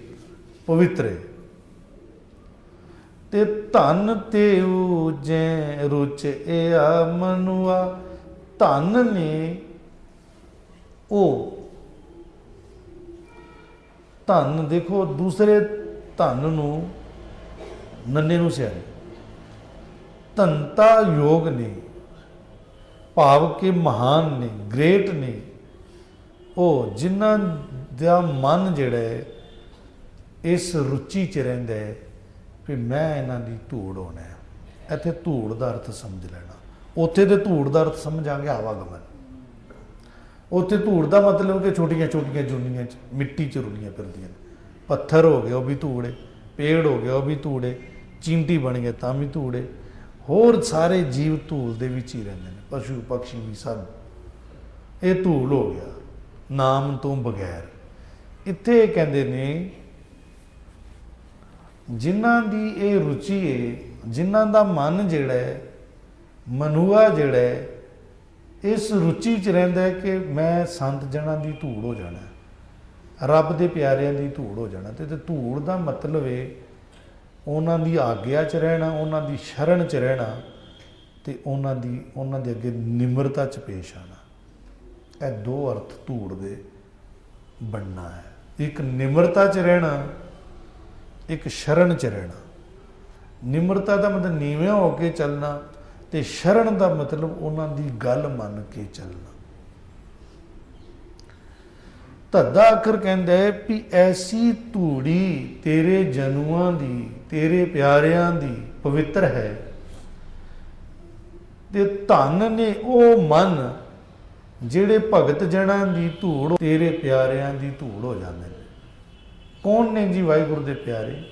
ਪਵਿੱਤਰ ਹੈ। ਤੇ ਧਨ ਤੇਊ ਜੈ ਰੁਚਿਆ ਮਨੂਆ, ਧਨ ਨੇ ਉਹ, ਧਨ ਦੇਖੋ ਦੂਸਰੇ ਧਨ ਨੂੰ ਨੰਨੇ ਨੂੰ ਸਿਆਰੇ, ਧਨਤਾ ਯੋਗ ਨੇ, ਭਾਵ ਕਿ ਮਹਾਨ ਨੇ, ਗ੍ਰੇਟ ਨੇ, ਉਹ ਜਿਨ੍ਹਾਂ ਦਾ ਮਨ ਜਿਹੜਾ ਹੈ ਇਸ ਰੁਚੀ 'ਚ ਰਹਿੰਦਾ ਹੈ ਵੀ ਮੈਂ ਇਹਨਾਂ ਦੀ ਧੂੜ ਹੋਣਾ ਹੈ। ਇੱਥੇ ਧੂੜ ਦਾ ਅਰਥ ਸਮਝ ਲੈਣਾ, ਉੱਥੇ ਤੇ ਧੂੜ ਦਾ ਅਰਥ ਸਮਝਾਂਗੇ ਆਵਾਗਮਨ। ਉੱਥੇ ਧੂੜ ਦਾ ਮਤਲਬ ਕਿ ਛੋਟੀਆਂ ਛੋਟੀਆਂ ਜੂਨੀਆਂ 'ਚ ਮਿੱਟੀ 'ਚ ਰੁਲੀਆਂ ਫਿਰਦੀਆਂ ਨੇ। ਪੱਥਰ ਹੋ ਗਿਆ ਉਹ ਵੀ ਧੂੜ ਹੈ, ਪੇੜ ਹੋ ਗਿਆ ਉਹ ਵੀ ਧੂੜ ਹੈ, ਚੀਂਟੀ ਬਣ ਗਿਆ ਤਾਂ ਵੀ ਧੂੜ ਹੈ, ਹੋਰ ਸਾਰੇ ਜੀਵ ਧੂਲ ਦੇ ਵਿੱਚ ਹੀ ਰਹਿੰਦੇ ਨੇ, ਪਸ਼ੂ ਪਕਸ਼ੀ ਵੀ ਸਭ। ਇਹ ਧੂਲ ਹੋ ਗਿਆ ਨਾਮ ਤੋਂ ਬਗੈਰ। ਇੱਥੇ ਕਹਿੰਦੇ ਨੇ ਜਿਨ੍ਹਾਂ ਦੀ ਇਹ ਰੁਚੀ ਹੈ, ਜਿਨ੍ਹਾਂ ਦਾ ਮਨ ਜਿਹੜਾ ਹੈ, ਮਨੂਆ ਜਿਹੜਾ ਹੈ, ਇਸ ਰੁਚੀ 'ਚ ਰਹਿੰਦਾ ਹੈ ਕਿ ਮੈਂ ਸੰਤ ਜਨਾਂ ਦੀ ਧੂੜ ਹੋ ਜਾਣਾ, ਰੱਬ ਦੇ ਪਿਆਰਿਆਂ ਦੀ ਧੂੜ ਹੋ ਜਾਣਾ। ਤੇ ਧੂੜ ਦਾ ਮਤਲਬ ਹੈ ਉਹਨਾਂ ਦੀ ਆਗਿਆ 'ਚ ਰਹਿਣਾ, ਉਹਨਾਂ ਦੀ ਸ਼ਰਨ 'ਚ ਰਹਿਣਾ, ਤੇ ਉਹਨਾਂ ਦੇ ਅੱਗੇ ਨਿਮਰਤਾ 'ਚ ਪੇਸ਼ ਆਣਾ। ਇਹ ਦੋ ਅਰਥ ਧੂੜ ਦੇ ਬਣਨਾ ਹੈ, ਇੱਕ ਨਿਮਰਤਾ 'ਚ ਰਹਿਣਾ, ਇੱਕ ਸ਼ਰਨ 'ਚ ਰਹਿਣਾ। ਨਿਮਰਤਾ ਦਾ ਮਤਲਬ ਨੀਵੇਂ ਹੋ ਕੇ ਚੱਲਣਾ, ਤੇ ਸ਼ਰਨ ਦਾ ਮਤਲਬ ਉਹਨਾਂ ਦੀ ਗੱਲ ਮੰਨ ਕੇ ਚੱਲਣਾ। ਧੱਦਾ ਅੱਖਰ ਕਹਿੰਦਾ ਹੈ ਵੀ ਐਸੀ ਧੂੜੀ ਤੇਰੇ ਜਨੂਆਂ ਦੀ, ਤੇਰੇ ਪਿਆਰਿਆਂ ਦੀ ਪਵਿੱਤਰ ਹੈ, ਤੇ ਧਨ ਨੇ ਉਹ ਮਨ ਜਿਹੜੇ ਭਗਤ ਜਨਾਂ ਦੀ ਧੂੜ, ਤੇਰੇ ਪਿਆਰਿਆਂ ਦੀ ਧੂੜ ਹੋ ਜਾਂਦੇ ਨੇ। ਕੌਣ ਨੇ ਜੀ ਵਾਹਿਗੁਰੂ ਦੇ ਪਿਆਰੇ?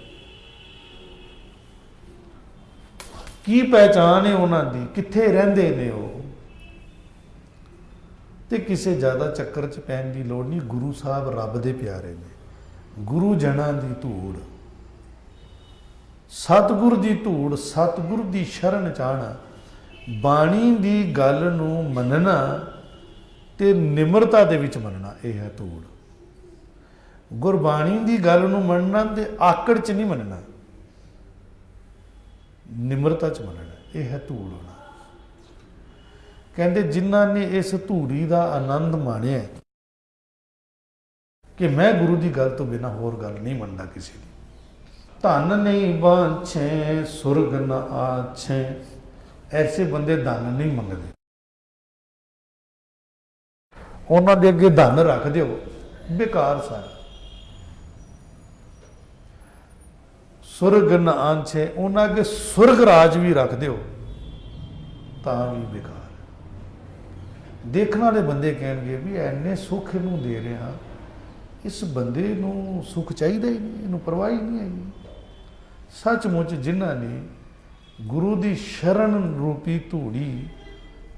ਕੀ ਪਹਿਚਾਣ ਹੈ ਉਹਨਾਂ ਦੀ, ਕਿੱਥੇ ਰਹਿੰਦੇ ਨੇ ਉਹ? ਤੇ ਕਿਸੇ ਜ਼ਿਆਦਾ ਚੱਕਰ 'ਚ ਪੈਣ ਦੀ ਲੋੜ ਨਹੀਂ। ਗੁਰੂ ਸਾਹਿਬ ਰੱਬ ਦੇ ਪਿਆਰੇ ਨੇ, ਗੁਰੂ ਜਨਾਂ ਦੀ ਧੂੜ, ਸਤਿਗੁਰ ਦੀ ਧੂੜ, ਸਤਿਗੁਰ ਦੀ ਸ਼ਰਨ ਚਾਹਣਾ, ਬਾਣੀ ਦੀ ਗੱਲ ਨੂੰ ਮੰਨਣਾ ਤੇ ਨਿਮਰਤਾ ਦੇ ਵਿੱਚ ਮੰਨਣਾ, ਇਹ ਹੈ ਧੂੜ। ਗੁਰਬਾਣੀ ਦੀ ਗੱਲ ਨੂੰ ਮੰਨਣਾ ਤੇ ਆਕੜ 'ਚ ਨਹੀਂ ਮੰਨਣਾ, ਨਿਮਰਤਾ 'ਚ ਮੰਨਣਾ, ਇਹ ਹੈ ਧੂੜ ਹੋਣਾ। ਕਹਿੰਦੇ ਜਿਨ੍ਹਾਂ ਨੇ ਇਸ ਧੂੜੀ ਦਾ ਆਨੰਦ ਮਾਣਿਆ ਕਿ ਮੈਂ ਗੁਰੂ ਦੀ ਗੱਲ ਤੋਂ ਬਿਨਾਂ ਹੋਰ ਗੱਲ ਨਹੀਂ ਮੰਨਦਾ ਕਿਸੇ ਦੀ। ਧਨ ਨਹੀਂ ਬਾਛੇ ਸੁਰਗ ਨ ਆਛੇ, ਐਸੇ ਬੰਦੇ ਧਨ ਨਹੀਂ ਮੰਗਦੇ। ਉਹਨਾਂ ਦੇ ਅੱਗੇ ਧਨ ਰੱਖ ਦਿਓ, ਬੇਕਾਰ ਸਾਰਾ। ਸੁਰਗ ਨ ਆਂਛੇ, ਉਹਨਾਂ ਅੱਗੇ ਸੁਰਗ ਰਾਜ ਵੀ ਰੱਖ ਦਿਓ ਤਾਂ ਵੀ ਬੇਕਾਰ। ਦੇਖਣ ਵਾਲੇ ਬੰਦੇ ਕਹਿਣਗੇ ਵੀ ਐਨੇ ਸੁੱਖ ਇਹਨੂੰ ਦੇ ਰਿਹਾ, ਇਸ ਬੰਦੇ ਨੂੰ ਸੁੱਖ ਚਾਹੀਦਾ ਹੀ ਨਹੀਂ, ਇਹਨੂੰ ਪਰਵਾਹ ਹੀ ਨਹੀਂ ਹੈਗੀ। ਸੱਚਮੁੱਚ ਜਿਨ੍ਹਾਂ ਨੇ ਗੁਰੂ ਦੀ ਸ਼ਰਨ ਰੂਪੀ ਧੂੜੀ,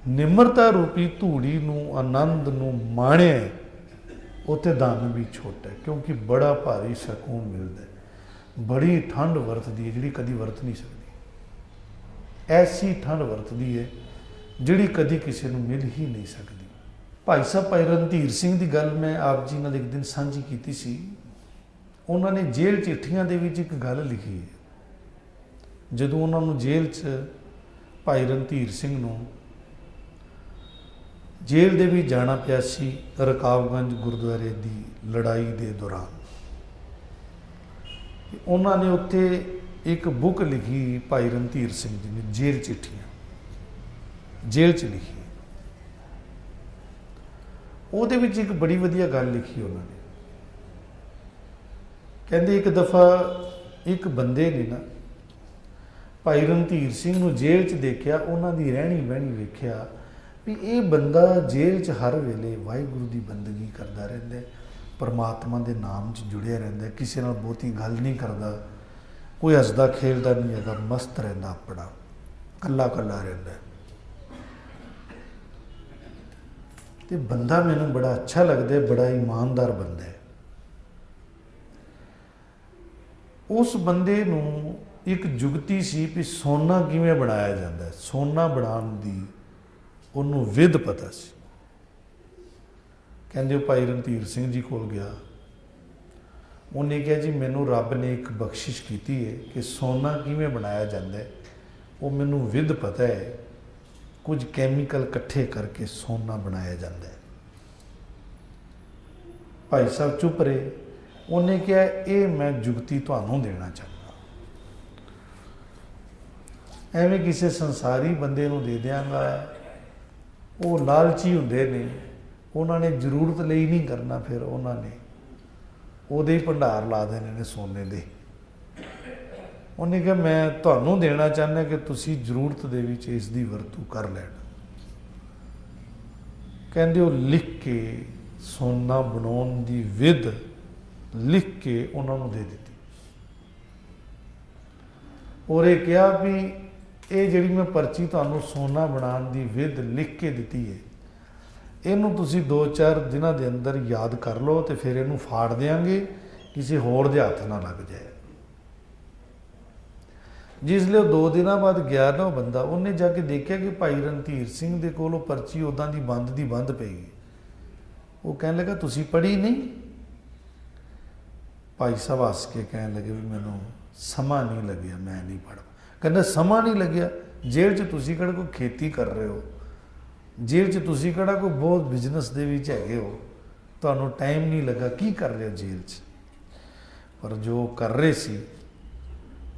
ਨਿਮਰਤਾ ਰੂਪੀ ਧੂੜੀ ਨੂੰ, ਆਨੰਦ ਨੂੰ ਮਾਣਿਆ, ਉੱਥੇ ਧਨ ਵੀ ਛੋਟਾ ਹੈ, ਕਿਉਂਕਿ ਬੜਾ ਭਾਰੀ ਸਕੂਨ ਮਿਲਦਾ ਹੈ। ਬੜੀ ਠੰਡ ਵਰਤਦੀ ਹੈ ਜਿਹੜੀ ਕਦੀ ਵਰਤ ਨਹੀਂ ਸਕਦੀ। ਐਸੀ ਠੰਡ ਵਰਤਦੀ ਹੈ ਜਿਹੜੀ ਕਦੀ ਕਿਸੇ ਨੂੰ ਮਿਲ ਹੀ ਨਹੀਂ ਸਕਦੀ। ਭਾਈ ਸਾਹਿਬ ਭਾਈ ਰਣਧੀਰ ਸਿੰਘ ਦੀ ਗੱਲ ਮੈਂ ਆਪ ਜੀ ਨਾਲ ਇੱਕ ਦਿਨ ਸਾਂਝੀ ਕੀਤੀ ਸੀ। ਉਹਨਾਂ ਨੇ ਜੇਲ੍ਹ ਚਿੱਠੀਆਂ ਦੇ ਵਿੱਚ ਇੱਕ ਗੱਲ ਲਿਖੀ ਹੈ। ਜਦੋਂ ਉਹਨਾਂ ਨੂੰ ਜੇਲ੍ਹ 'ਚ ਭਾਈ ਰਣਧੀਰ ਸਿੰਘ ਨੂੰ ਜੇਲ੍ਹ ਦੇ ਵਿੱਚ ਜਾਣਾ ਪਿਆ ਸੀ ਰਕਾਬਗੰਜ ਗੁਰਦੁਆਰੇ ਦੀ ਲੜਾਈ ਦੇ ਦੌਰਾਨ, ਉਹਨਾਂ ਨੇ ਉੱਥੇ ਇੱਕ ਬੁੱਕ ਲਿਖੀ ਭਾਈ ਰਣਧੀਰ ਸਿੰਘ ਜੀ ਨੇ, ਜੇਲ੍ਹ ਚਿੱਠੀਆਂ, ਜੇਲ੍ਹ 'ਚ ਲਿਖੀ। ਉਹਦੇ ਵਿੱਚ ਇੱਕ ਬੜੀ ਵਧੀਆ ਗੱਲ ਲਿਖੀ ਉਹਨਾਂ ਨੇ। ਕਹਿੰਦੇ ਇੱਕ ਦਫਾ ਇੱਕ ਬੰਦੇ ਨੇ ਨਾ ਭਾਈ ਰਣਧੀਰ ਸਿੰਘ ਨੂੰ ਜੇਲ੍ਹ 'ਚ ਦੇਖਿਆ, ਉਹਨਾਂ ਦੀ ਰਹਿਣੀ ਬਹਿਣੀ ਵੇਖਿਆ ਵੀ ਇਹ ਬੰਦਾ ਜੇਲ੍ਹ 'ਚ ਹਰ ਵੇਲੇ ਵਾਹਿਗੁਰੂ ਦੀ ਬੰਦਗੀ ਕਰਦਾ ਰਹਿੰਦਾ, ਪਰਮਾਤਮਾ ਦੇ ਨਾਮ 'ਚ ਜੁੜਿਆ ਰਹਿੰਦਾ, ਕਿਸੇ ਨਾਲ ਬਹੁਤੀ ਗੱਲ ਨਹੀਂ ਕਰਦਾ, ਕੋਈ ਹੱਸਦਾ ਖੇਡਦਾ ਨਹੀਂ ਹੈਗਾ, ਮਸਤ ਰਹਿੰਦਾ, ਆਪਣਾ ਇਕੱਲਾ ਇਕੱਲਾ ਰਹਿੰਦਾ। ਤੇ ਬੰਦਾ ਮੈਨੂੰ ਬੜਾ ਅੱਛਾ ਲੱਗਦਾ, ਬੜਾ ਇਮਾਨਦਾਰ ਬੰਦਾ ਹੈ। ਉਸ ਬੰਦੇ ਨੂੰ ਇੱਕ ਜੁਗਤੀ ਸੀ ਵੀ ਸੋਨਾ ਕਿਵੇਂ ਬਣਾਇਆ ਜਾਂਦਾ, ਸੋਨਾ ਬਣਾਉਣ ਦੀ ਉਹਨੂੰ ਵਿਧ ਪਤਾ ਸੀ। ਕਹਿੰਦੇ ਉਹ ਭਾਈ ਰਣਧੀਰ ਸਿੰਘ ਜੀ ਕੋਲ ਗਿਆ, ਉਹਨੇ ਕਿਹਾ ਜੀ ਮੈਨੂੰ ਰੱਬ ਨੇ ਇੱਕ ਬਖਸ਼ਿਸ਼ ਕੀਤੀ ਹੈ ਕਿ ਸੋਨਾ ਕਿਵੇਂ ਬਣਾਇਆ ਜਾਂਦਾ ਹੈ, ਉਹ ਮੈਨੂੰ ਵਿਧ ਪਤਾ ਹੈ, ਕੁਝ ਕੈਮੀਕਲ ਇਕੱਠੇ ਕਰਕੇ ਸੋਨਾ ਬਣਾਇਆ ਜਾਂਦਾ ਹੈ। ਭਾਈ ਸਾਹਿਬ ਚੁੱਪ ਰਹੇ। ਉਹਨੇ ਕਿਹਾ ਇਹ ਮੈਂ ਜੁਗਤੀ ਤੁਹਾਨੂੰ ਦੇਣਾ ਚਾਹੁੰਦਾ, ਐਵੇਂ ਕਿਸੇ ਸੰਸਾਰੀ ਬੰਦੇ ਨੂੰ ਦੇ ਦਿਆਂਗਾ, ਉਹ ਲਾਲਚੀ ਹੁੰਦੇ ਨੇ, ਉਹਨਾਂ ਨੇ ਜ਼ਰੂਰਤ ਲਈ ਨਹੀਂ ਕਰਨਾ, ਫਿਰ ਉਹਨਾਂ ਨੇ ਉਹਦੇ ਹੀ ਭੰਡਾਰ ਲਾ ਦੇਣੇ ਨੇ ਸੋਨੇ ਦੇ। ਉਹਨੇ ਕਿਹਾ ਮੈਂ ਤੁਹਾਨੂੰ ਦੇਣਾ ਚਾਹੁੰਦਾ ਕਿ ਤੁਸੀਂ ਜ਼ਰੂਰਤ ਦੇ ਵਿੱਚ ਇਸ ਦੀ ਵਰਤੋਂ ਕਰ ਲੈਣਾ। ਕਹਿੰਦੇ ਉਹ ਲਿਖ ਕੇ ਸੋਨਾ ਬਣਾਉਣ ਦੀ ਵਿਧ ਲਿਖ ਕੇ ਉਹਨਾਂ ਨੂੰ ਦੇ ਦਿੱਤੀ। ਔਰ ਇਹ ਕਿਹਾ ਵੀ ਇਹ ਜਿਹੜੀ ਮੈਂ ਪਰਚੀ ਤੁਹਾਨੂੰ ਸੋਨਾ ਬਣਾਉਣ ਦੀ ਵਿਧ ਲਿਖ ਕੇ ਦਿੱਤੀ ਹੈ, ਇਹਨੂੰ ਤੁਸੀਂ 2-4 ਦਿਨਾਂ ਦੇ ਅੰਦਰ ਯਾਦ ਕਰ ਲਓ ਤੇ ਫਿਰ ਇਹਨੂੰ ਫਾੜ ਦਿਆਂਗੇ, ਕਿਸੇ ਹੋਰ ਦੇ ਹੱਥ ਨਾ ਲੱਗ ਜਾਏ। ਜਿਸ ਲਈ ਉਹ 2 ਦਿਨਾਂ ਬਾਅਦ ਗਿਆ ਨਾ ਉਹ ਬੰਦਾ, ਉਹਨੇ ਜਾ ਕੇ ਦੇਖਿਆ ਕਿ ਭਾਈ ਰਣਧੀਰ ਸਿੰਘ ਦੇ ਕੋਲ ਉਹ ਪਰਚੀ ਉੱਦਾਂ ਦੀ ਬੰਦ ਪਈ। ਉਹ ਕਹਿਣ ਲੱਗਾ ਤੁਸੀਂ ਪੜ੍ਹੀ ਨਹੀਂ? ਭਾਈ ਸਾਹਿਬ ਹੱਸ ਕੇ ਕਹਿਣ ਲੱਗੇ ਵੀ ਮੈਨੂੰ ਸਮਾਂ ਨਹੀਂ ਲੱਗਿਆ, ਮੈਂ ਨਹੀਂ ਪੜ੍ਹ। ਕਹਿੰਦਾ ਸਮਾਂ ਨਹੀਂ ਲੱਗਿਆ? ਜੇਲ੍ਹ 'ਚ ਤੁਸੀਂ ਕਿਹੜਾ ਕੋਈ ਖੇਤੀ ਕਰ ਰਹੇ ਹੋ, ਜੇਲ੍ਹ 'ਚ ਤੁਸੀਂ ਕਿਹੜਾ ਕੋਈ ਬਹੁਤ ਬਿਜ਼ਨਸ ਦੇ ਵਿੱਚ ਹੈਗੇ ਹੋ, ਤੁਹਾਨੂੰ ਟਾਈਮ ਨਹੀਂ ਲੱਗਾ, ਕੀ ਕਰ ਰਹੇ ਹੋ ਜੇਲ੍ਹ 'ਚ? ਪਰ ਜੋ ਕਰ ਰਹੇ ਸੀ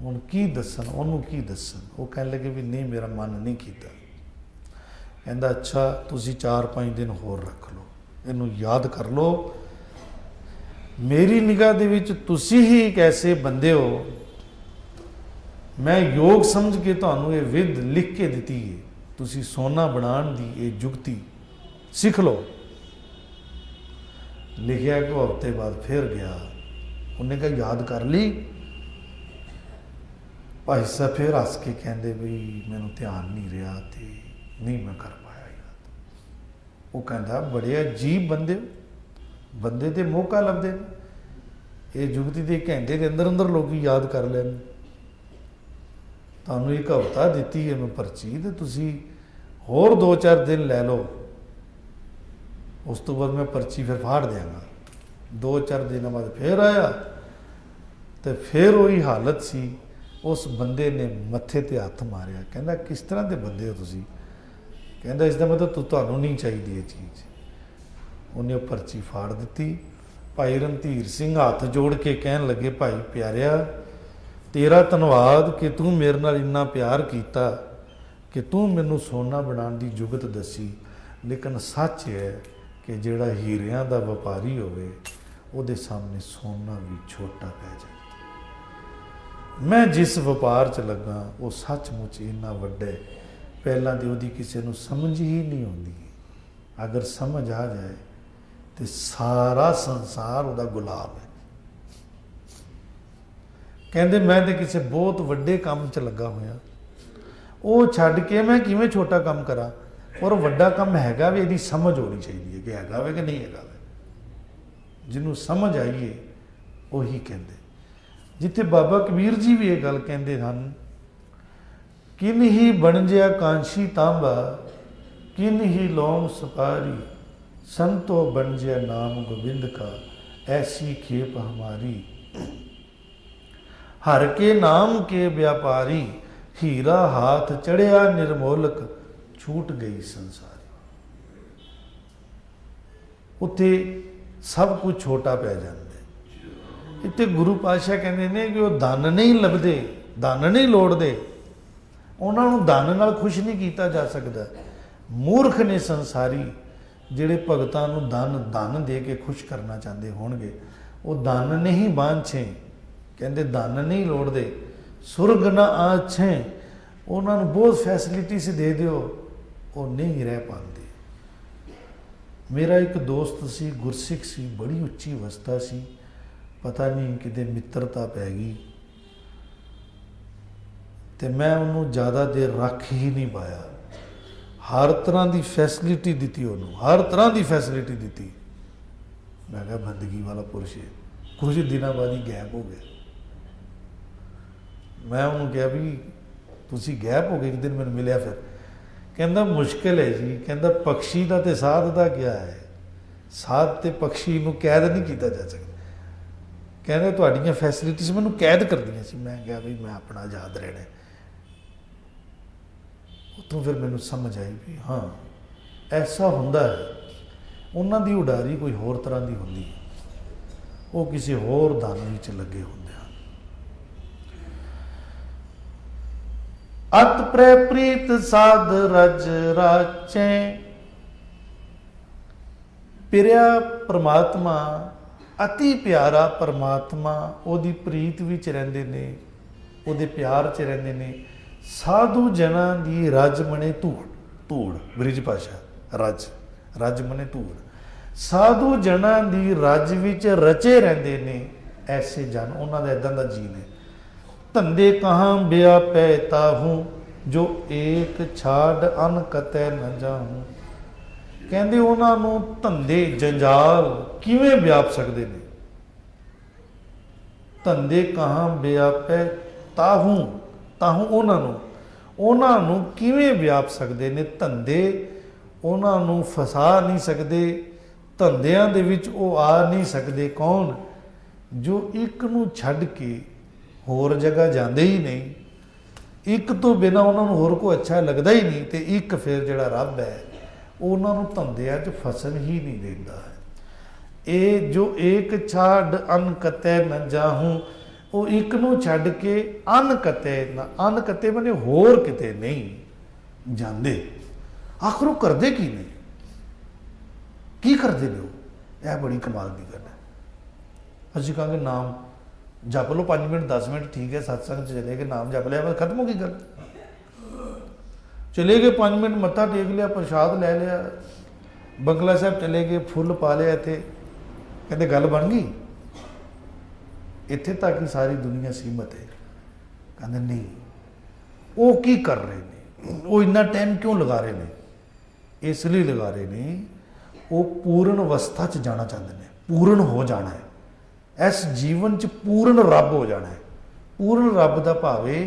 ਹੁਣ ਕੀ ਦੱਸਣ, ਉਹਨੂੰ ਕੀ ਦੱਸਣ। ਉਹ ਕਹਿਣ ਲੱਗੇ ਵੀ ਨਹੀਂ ਮੇਰਾ ਮਨ ਨਹੀਂ ਕੀਤਾ। ਕਹਿੰਦਾ ਅੱਛਾ ਤੁਸੀਂ 4-5 ਦਿਨ ਹੋਰ ਰੱਖ ਲਓ, ਇਹਨੂੰ ਯਾਦ ਕਰ ਲਓ। ਮੇਰੀ ਨਿਗਾਹ ਦੇ ਵਿੱਚ ਤੁਸੀਂ ਹੀ ਇੱਕ ਐਸੇ ਬੰਦੇ ਹੋ, ਮੈਂ ਯੋਗ ਸਮਝ ਕੇ ਤੁਹਾਨੂੰ ਇਹ ਵਿਧ ਲਿਖ ਕੇ ਦਿੱਤੀ ਹੈ, ਤੁਸੀਂ ਸੋਨਾ ਬਣਾਉਣ ਦੀ ਇਹ ਜੁਗਤੀ ਸਿੱਖ ਲਓ। ਲਿਖਿਆ ਕਿ ਹਫ਼ਤੇ ਬਾਅਦ ਫਿਰ ਗਿਆ। ਉਹਨੇ ਕਿਹਾ ਯਾਦ ਕਰ ਲਈ? ਭਾਈ ਸਾਹਿਬ ਫਿਰ ਹੱਸ ਕੇ ਕਹਿੰਦੇ ਵੀ ਮੈਨੂੰ ਧਿਆਨ ਨਹੀਂ ਰਿਹਾ ਤੇ ਨਹੀਂ ਮੈਂ ਕਰ ਪਾਇਆ ਯਾਦ। ਉਹ ਕਹਿੰਦਾ ਬੜੇ ਅਜੀਬ ਬੰਦੇ ਤੇ ਮੌਕਾ ਲੱਭਦੇ ਨੇ, ਇਹ ਜੁਗਤੀ ਦੇ ਘੰਟੇ ਦੇ ਅੰਦਰ ਲੋਕੀ ਯਾਦ ਕਰ ਲੈਣ। ਤੁਹਾਨੂੰ ਇੱਕ ਹਫ਼ਤਾ ਦਿੱਤੀ ਹੈ ਮੈਂ ਪਰਚੀ, ਤੇ ਤੁਸੀਂ ਹੋਰ 2-4 ਦਿਨ ਲੈ ਲਓ, ਉਸ ਤੋਂ ਬਾਅਦ ਮੈਂ ਪਰਚੀ ਫਿਰ ਫਾੜ ਦਿਆਂਗਾ। 2-4 ਦਿਨਾਂ ਬਾਅਦ ਫਿਰ ਆਇਆ ਤੇ ਫਿਰ ਉਹੀ ਹਾਲਤ ਸੀ। ਉਸ ਬੰਦੇ ਨੇ ਮੱਥੇ ਤੇ ਹੱਥ ਮਾਰਿਆ, ਕਹਿੰਦਾ ਕਿਸ ਤਰ੍ਹਾਂ ਦੇ ਬੰਦੇ ਹੋ ਤੁਸੀਂ? ਕਹਿੰਦਾ ਇਸ ਦਾ ਮਤਲਬ ਤੁਹਾਨੂੰ ਨਹੀਂ ਚਾਹੀਦੀ ਇਹ ਚੀਜ਼। ਉਹਨੇ ਉਹ ਪਰਚੀ ਫਾੜ ਦਿੱਤੀ। ਭਾਈ ਰਣਧੀਰ ਸਿੰਘ ਹੱਥ ਜੋੜ ਕੇ ਕਹਿਣ ਲੱਗੇ ਭਾਈ ਪਿਆਰਿਆ, ਤੇਰਾ ਧੰਨਵਾਦ ਕਿ ਤੂੰ ਮੇਰੇ ਨਾਲ ਇੰਨਾ ਪਿਆਰ ਕੀਤਾ ਕਿ ਤੂੰ ਮੈਨੂੰ ਸੋਨਾ ਬਣਾਉਣ ਦੀ ਜੁਗਤ ਦੱਸੀ, ਲੇਕਿਨ ਸੱਚ ਹੈ कि जिहड़ा हीरिਆਂ ਦਾ ਵਪਾਰੀ ਹੋਵੇ ਉਹਦੇ ਸਾਹਮਣੇ ਸੋਨਾ ਵੀ ਛੋਟਾ ਪੈ ਜਾਂਦਾ। मैं जिस ਵਪਾਰ 'ਚ ਲੱਗਾ ਉਹ ਸੱਚਮੁੱਚ ਇੰਨਾ ਵੱਡਾ ਹੈ, ਪਹਿਲਾਂ ਦੀ ਉਹਦੀ ਕਿਸੇ ਨੂੰ ਸਮਝ ਹੀ ਨਹੀਂ ਆਉਂਦੀ। अगर समझ आ जाए तो सारा संसार ਉਹਦਾ गुलाम है। कहते मैं तो किसी बहुत वड्डे काम च लगा होया, वो छड्ड के मैं किवें छोटा काम करा, और वड्डा काम हैगा भी ਇਹਦੀ समझ होनी चाहिए कि हैगा वे कि नहीं हैगा वे। जिन्हों समझ आईए उही कहते। जिथे बाबा कबीर जी भी ये गल कहते हैं, किन ही बन जिया कांशी तांबा, किन ही लौंग सपारी, संतो बन जिया नाम गोविंद का, ऐसी खेप हमारी। हर के नाम के व्यापारी, हीरा हाथ चढ़िया निर्मोलक, छूट गई संसारी। उत्थे सब कुछ छोटा पै जाता। इत्थे गुरु पातशाह कहते हैं कि वह धन नहीं लभदे, धन नहीं लोड़दे, उन्होंने धन नाल खुश नहीं किया जा सकता। मूर्ख ने संसारी ਜਿਹੜੇ ਭਗਤਾਂ ਨੂੰ ਧਨ ਦੇ ਕੇ ਖੁਸ਼ ਕਰਨਾ ਚਾਹੁੰਦੇ ਹੋਣਗੇ, ਉਹ ਧਨ ਨਹੀਂ ਬਾਂਛੇ, ਕਹਿੰਦੇ ਧਨ ਨਹੀਂ ਲੋੜਦੇ, ਸੁਰਗ ਨਾ ਆਛੇ, ਉਹਨਾਂ ਨੂੰ ਬਹੁਤ ਫੈਸਿਲਿਟੀਜ਼ ਦੇ ਦਿਓ, ਉਹ ਨਹੀਂ ਰਹਿ ਪਾਉਂਦੇ। ਮੇਰਾ ਇੱਕ ਦੋਸਤ ਸੀ, ਗੁਰਸਿੱਖ ਸੀ, ਬੜੀ ਉੱਚੀ ਅਵਸਥਾ ਸੀ, ਪਤਾ ਨਹੀਂ ਕਿਤੇ ਮਿੱਤਰਤਾ ਪੈ ਗਈ ਤੇ ਮੈਂ ਉਹਨੂੰ ਜ਼ਿਆਦਾ ਦੇਰ ਰੱਖ ਹੀ ਨਹੀਂ ਪਾਇਆ। हर तरह की फैसिलिटी दी उन्होंने, हर तरह की फैसिलिटी दी। मैं कहा बंदगी वाला पुरुष है। कुछ दिनों बाद ही गैप हो गया। मैं उन्होंने कहा भी तुसी गैप हो गए, एक दिन मैंने मिलया, फिर कहता मुश्किल है जी, कहता पक्षी का तो साध का क्या है, साध तो पक्षी को कैद नहीं किया जा सकता। कहते तुहाड़ियां फैसिलिटीज मैनूं कैद कर दियां सी। मैं कहा भी मैं अपना आज़ाद रहना। तो फिर मैनू समझ आई भी हाँ ऐसा होंदा है। उन्हों की उडारी कोई होर तरह की होंदी है, वो किसी होर धन विच लगे होंदे हैं। अत प्रै प्रीत साध रज राचे, पिरिया परमात्मा, अति प्यारा परमात्मा, ओदी प्रीत विच रहिंदे ने, ओदे प्यार च रहिंदे ने। साधु जना की रज मने धूड़, धूड़ बृज भाषा, रज रज मने धूड़। साधु जना की रज विच रचे रहंदे ने ऐसे जन, उन्हां दा इदां दा जी ने। धंधे कहाँ ब्या पैता हूँ, जो एक छाड़ अन कतै न जाहूँ। कहंदे उन्हां नूं धंधे जंजाल किवें व्याप सकदे ने। धंधे कहाँ ब्या पैता हूँ, ताहूँ उन्होंने किवें व्याप सकते हैं। धंधे उन्होंने फसा नहीं सकते, धंधियां दे विच वो आ नहीं सकते। कौन जो एक नूं छड्ड के होर जगह जाते ही नहीं, एक तो बिना उन्होंने होर कोई अच्छा लगता ही नहीं, तो एक फिर जिहड़ा रब है उन्होंने धंधियां च फसन ही नहीं देता है। ये जो एक छाड़ अन कतै न जाहूँ, वो एक नूं छड्ड के अन कते ना, अन कते मैंने होर किते नहीं जाते। आखिर वो करते की ने, की करते ने, यह बड़ी कमाल की गल है। असीं कहांगे नाम जप लो 5 मिनट 10 मिनट ठीक है, सत्संग चले गए, नाम जप लिया, बस खत्म हो गई गल। चले गए 5 मिनट मत्था टेक लिया, प्रसाद लै लिया, बंगला साहब चले गए, फुल पा लिया, इत्थे कहते गल बन गई। इत्थे तक ही सारी दुनिया सीमित है। कहते नहीं, वो की कर रहे हैं, वो इन्ना टाइम क्यों लगा रहे हैं, इसलिए लगा रहे हैं वो पूर्ण अवस्था च जाना चाहते हैं, पूर्ण हो जाना है, इस जीवन च पूर्ण रब हो जाना है। पूर्ण रब का भाव है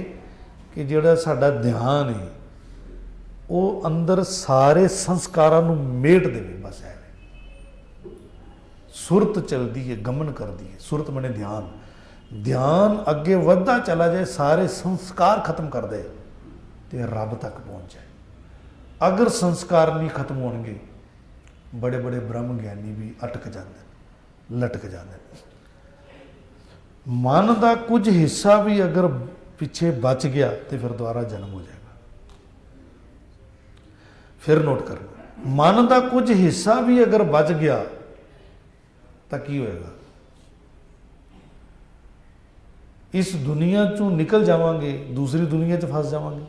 कि जिहड़ा साडा ध्यान है वो अंदर सारे संस्कारां नूं मेट देवे। बस है सुरत चलती है, गमन करती है। सुरत मने ध्यान, ध्यान अगे वधदा चला जाए, सारे संस्कार खत्म कर दे तो रब तक पहुँच जाए। अगर संस्कार नहीं खत्म होणगे, बड़े बड़े ब्रह्म ज्ञानी भी अटक जाते, लटक जाते। मन का कुछ हिस्सा भी अगर पिछे बच गया तो फिर दोबारा जन्म हो जाएगा। फिर नोट करना, ਮਨ ਦਾ ਕੁਝ ਹਿੱਸਾ ਵੀ ਅਗਰ ਬਚ ਗਿਆ ਤਾਂ ਕੀ ਹੋਏਗਾ? ਇਸ ਦੁਨੀਆ ਚੋਂ ਨਿਕਲ ਜਾਵਾਂਗੇ, ਦੂਸਰੀ ਦੁਨੀਆ 'ਚ ਫਸ ਜਾਵਾਂਗੇ।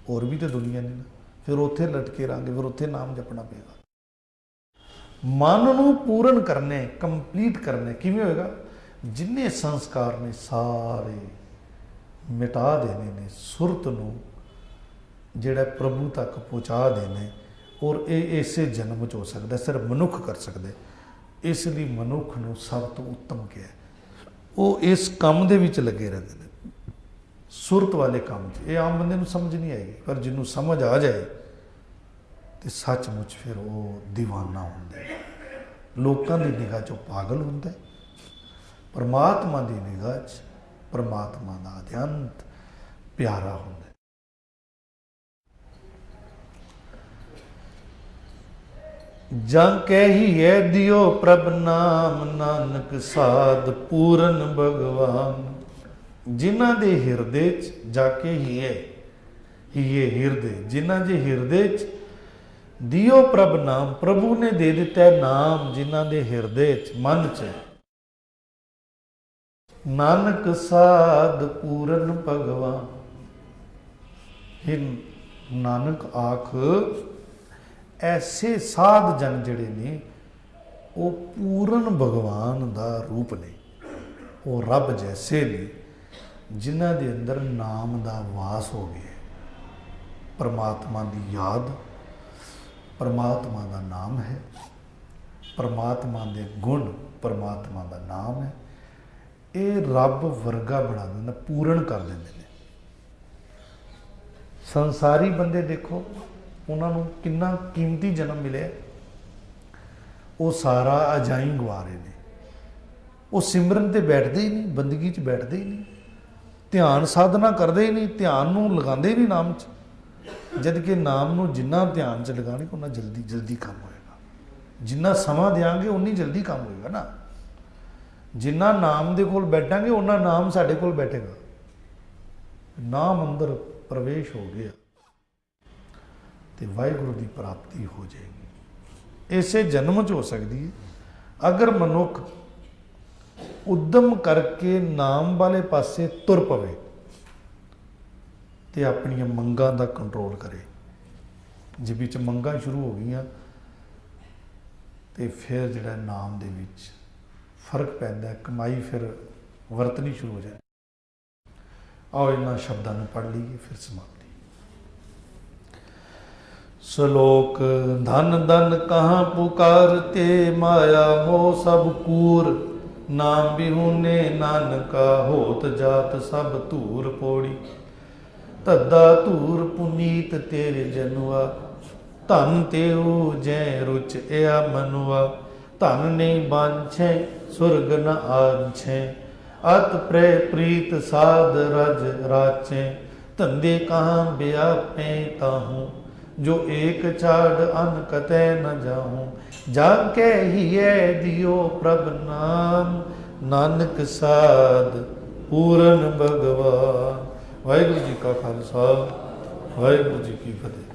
ਹੋਰ ਵੀ ਤਾਂ ਦੁਨੀਆ ਨੇ ਨਾ, ਫਿਰ ਉੱਥੇ ਲਟਕੇ ਰਹਾਂਗੇ, ਫਿਰ ਉੱਥੇ ਨਾਮ ਜਪਣਾ ਪਏਗਾ। ਮਨ ਨੂੰ ਪੂਰਨ ਕਰਨੇ, ਕੰਪਲੀਟ ਕਰਨੇ ਕਿਵੇਂ ਹੋਏਗਾ? ਜਿੰਨੇ ਸੰਸਕਾਰ ਨੇ ਸਾਰੇ ਮਿਟਾ ਦੇਣੇ ਨੇ, ਸੁਰਤ ਨੂੰ ਜਿਹੜਾ ਪ੍ਰਭੂ ਤੱਕ ਪਹੁੰਚਾ ਦੇਣੇ। ਔਰ ਇਹ ਇਸੇ ਜਨਮ 'ਚ ਹੋ ਸਕਦਾ, ਸਿਰਫ ਮਨੁੱਖ ਕਰ ਸਕਦਾ। ਇਸ ਲਈ ਮਨੁੱਖ ਨੂੰ ਸਭ ਤੋਂ ਉੱਤਮ ਕਿਹਾ। ਉਹ ਇਸ ਕੰਮ ਦੇ ਵਿੱਚ ਲੱਗੇ ਰਹਿੰਦੇ ਨੇ, ਸੁਰਤ ਵਾਲੇ ਕੰਮ 'ਚ। ਇਹ ਆਮ ਬੰਦੇ ਨੂੰ ਸਮਝ ਨਹੀਂ ਆਏਗੀ, ਪਰ ਜਿਹਨੂੰ ਸਮਝ ਆ ਜਾਏ ਤੇ ਸੱਚਮੁੱਚ ਫਿਰ ਉਹ ਦੀਵਾਨਾ ਹੁੰਦਾ ਹੈ। ਲੋਕਾਂ ਦੀ ਨਿਗਾਹ 'ਚ ਉਹ ਪਾਗਲ ਹੁੰਦਾ ਹੈ, ਪਰਮਾਤਮਾ ਦੀ ਨਿਗਾਹ 'ਚ ਪਰਮਾਤਮਾ ਦਾ ਅਤਿਅੰਤ ਪਿਆਰਾ ਹੁੰਦਾ ਹੈ। ਜਾਂ ਕਹੀਏ ਦਿਓ ਪ੍ਰਭ ਨਾਮ, ਨਾਨਕ ਸਾਧ ਪੂਰਨ ਭਗਵਾਨ। ਜਿਨ੍ਹਾਂ ਦੇ ਹਿਰਦੇ 'ਚ ਜਾ ਕੇ ਹੀ ਹੈ, ਇਹ ਹਿਰਦੇ, ਜਿਨ੍ਹਾਂ ਦੇ ਹਿਰਦੇ 'ਚ ਦਿਓ ਪ੍ਰਭ ਨਾਮ, ਪ੍ਰਭੂ ਨੇ ਦੇ ਦਿੱਤਾ ਨਾਮ ਜਿਨ੍ਹਾਂ ਦੇ ਹਿਰਦੇ 'ਚ, ਮਨ 'ਚ। ਨਾਨਕ ਸਾਧ ਪੂਰਨ ਭਗਵਾਨ। ਇਹ ਨਾਨਕ ਆਖ ਐਸੇ ਸਾਧ ਜਨ ਜਿਹੜੇ ਨੇ ਉਹ ਪੂਰਨ ਭਗਵਾਨ ਦਾ ਰੂਪ ਨੇ, ਉਹ ਰੱਬ ਜੈਸੇ ਨੇ, ਜਿਨ੍ਹਾਂ ਦੇ ਅੰਦਰ ਨਾਮ ਦਾ ਵਾਸ ਹੋ ਗਿਆ। ਪਰਮਾਤਮਾ ਦੀ ਯਾਦ, ਪਰਮਾਤਮਾ ਦਾ ਨਾਮ ਹੈ, ਪਰਮਾਤਮਾ ਦੇ ਗੁਣ, ਪਰਮਾਤਮਾ ਦਾ ਨਾਮ ਹੈ। ਇਹ ਰੱਬ ਵਰਗਾ ਬਣਾ ਦਿੰਦਾ, ਪੂਰਨ ਕਰ ਦਿੰਦੇ ਨੇ। ਸੰਸਾਰੀ ਬੰਦੇ ਦੇਖੋ, ਉਹਨਾਂ ਨੂੰ ਕਿੰਨਾ ਕੀਮਤੀ ਜਨਮ ਮਿਲਿਆ, ਉਹ ਸਾਰਾ ਅਜਾਈਂ ਗਵਾ ਰਹੇ ਨੇ। ਉਹ ਸਿਮਰਨ ਤੇ ਬੈਠਦੇ ਹੀ ਨਹੀਂ, ਬੰਦਗੀ 'ਚ ਬੈਠਦੇ ਹੀ ਨਹੀਂ, ਧਿਆਨ ਸਾਧਨਾ ਕਰਦੇ ਹੀ ਨਹੀਂ, ਧਿਆਨ ਨੂੰ ਲਗਾਉਂਦੇ ਹੀ ਨਹੀਂ ਨਾਮ 'ਚ। ਜਦ ਕਿ ਨਾਮ ਨੂੰ ਜਿੰਨਾ ਧਿਆਨ 'ਚ ਲਗਾਉਣੇ, ਉਨਾ ਜਲਦੀ ਜਲਦੀ ਕੰਮ ਹੋਏਗਾ। ਜਿੰਨਾ ਸਮਾਂ ਦਿਆਂਗੇ ਉਨੀ ਜਲਦੀ ਕੰਮ ਹੋਏਗਾ ਨਾ। ਜਿੰਨਾ ਨਾਮ ਦੇ ਕੋਲ ਬੈਠਾਂਗੇ ਉਹਨਾਂ ਨਾਮ ਸਾਡੇ ਕੋਲ ਬੈਠੇਗਾ। ਨਾਮ ਅੰਦਰ ਪ੍ਰਵੇਸ਼ ਹੋ ਗਿਆ ਤੇ ਵਾਹਿਗੁਰੂ ਦੀ ਪ੍ਰਾਪਤੀ ਹੋ ਜਾਏਗੀ। ਇਸੇ ਜਨਮ 'ਚ ਹੋ ਸਕਦੀ ਹੈ ਅਗਰ ਮਨੁੱਖ ਉਦਮ ਕਰਕੇ ਨਾਮ ਵਾਲੇ ਪਾਸੇ ਤੁਰ ਪਵੇ ਤੇ ਆਪਣੀਆਂ ਮੰਗਾਂ ਦਾ ਕੰਟਰੋਲ ਕਰੇ। ਜੇ ਵਿੱਚ ਮੰਗਾਂ ਸ਼ੁਰੂ ਹੋ ਗਈਆਂ ਤੇ ਫਿਰ ਜਿਹੜਾ ਨਾਮ ਦੇ ਵਿੱਚ ਫਰਕ ਪੈਂਦਾ, ਕਮਾਈ ਫਿਰ ਵਰਤਣੀ ਸ਼ੁਰੂ ਹੋ ਜਾਂਦੀ। ਆਓ ਇਹਨਾਂ ਸ਼ਬਦਾਂ ਨੂੰ ਪੜ੍ਹ ਲਈਏ, ਫਿਰ ਸਮਾਪਤੀ। ਸ਼ਲੋਕ। ਧਨ ਧਨ ਕਹਾਂ ਪੁਕਾਰਤੇ, ਮਾਇਆ ਮੋਹ ਸਭ ਕੂਰ। ਨਾਮ ਬਿਹੁਨੇ ਨਾਨਕਾ, ਹੋਤ ਜਾਤ ਸਭ ਧੂਰ ਪੋੜੀ। ਧੱਦਾ ਧੂਰ ਪੁਨੀਤ ਤੇਰੇ ਜਨੁਆ, ਧਨ ਤੇਉ ਜੈ ਰੁਚ ਇਆ ਮਨੁਆ। ਧਨ ਨਹੀਂ ਬਾਂਛੈ ਸੁਰਗ ਨ ਆਂਛੈ, ਅਤ ਪ੍ਰੈ ਪ੍ਰੀਤ ਸਾਧ ਰਜ ਰਾਚੈ। ਧੰਦੇ ਕਹਾਂ ਬਿਆਪੈ ਤਾਹੂੰ, ਜੋ ਏਕ ਛਾੜ ਅਨ ਕਤੈ ਨ ਜਾਹੂੰ। ਜਾ ਕੇ ਹੀਐ ਦਿਓ ਪ੍ਰਭ ਨਾਮ, ਨਾਨਕ ਸਾਧ ਪੂਰਨ ਭਗਵਾਨ। ਵਾਹਿਗੁਰੂ ਜੀ ਕਾ ਖਾਲਸਾ, ਵਾਹਿਗੁਰੂ ਜੀ ਕੀ ਫਤਿਹ।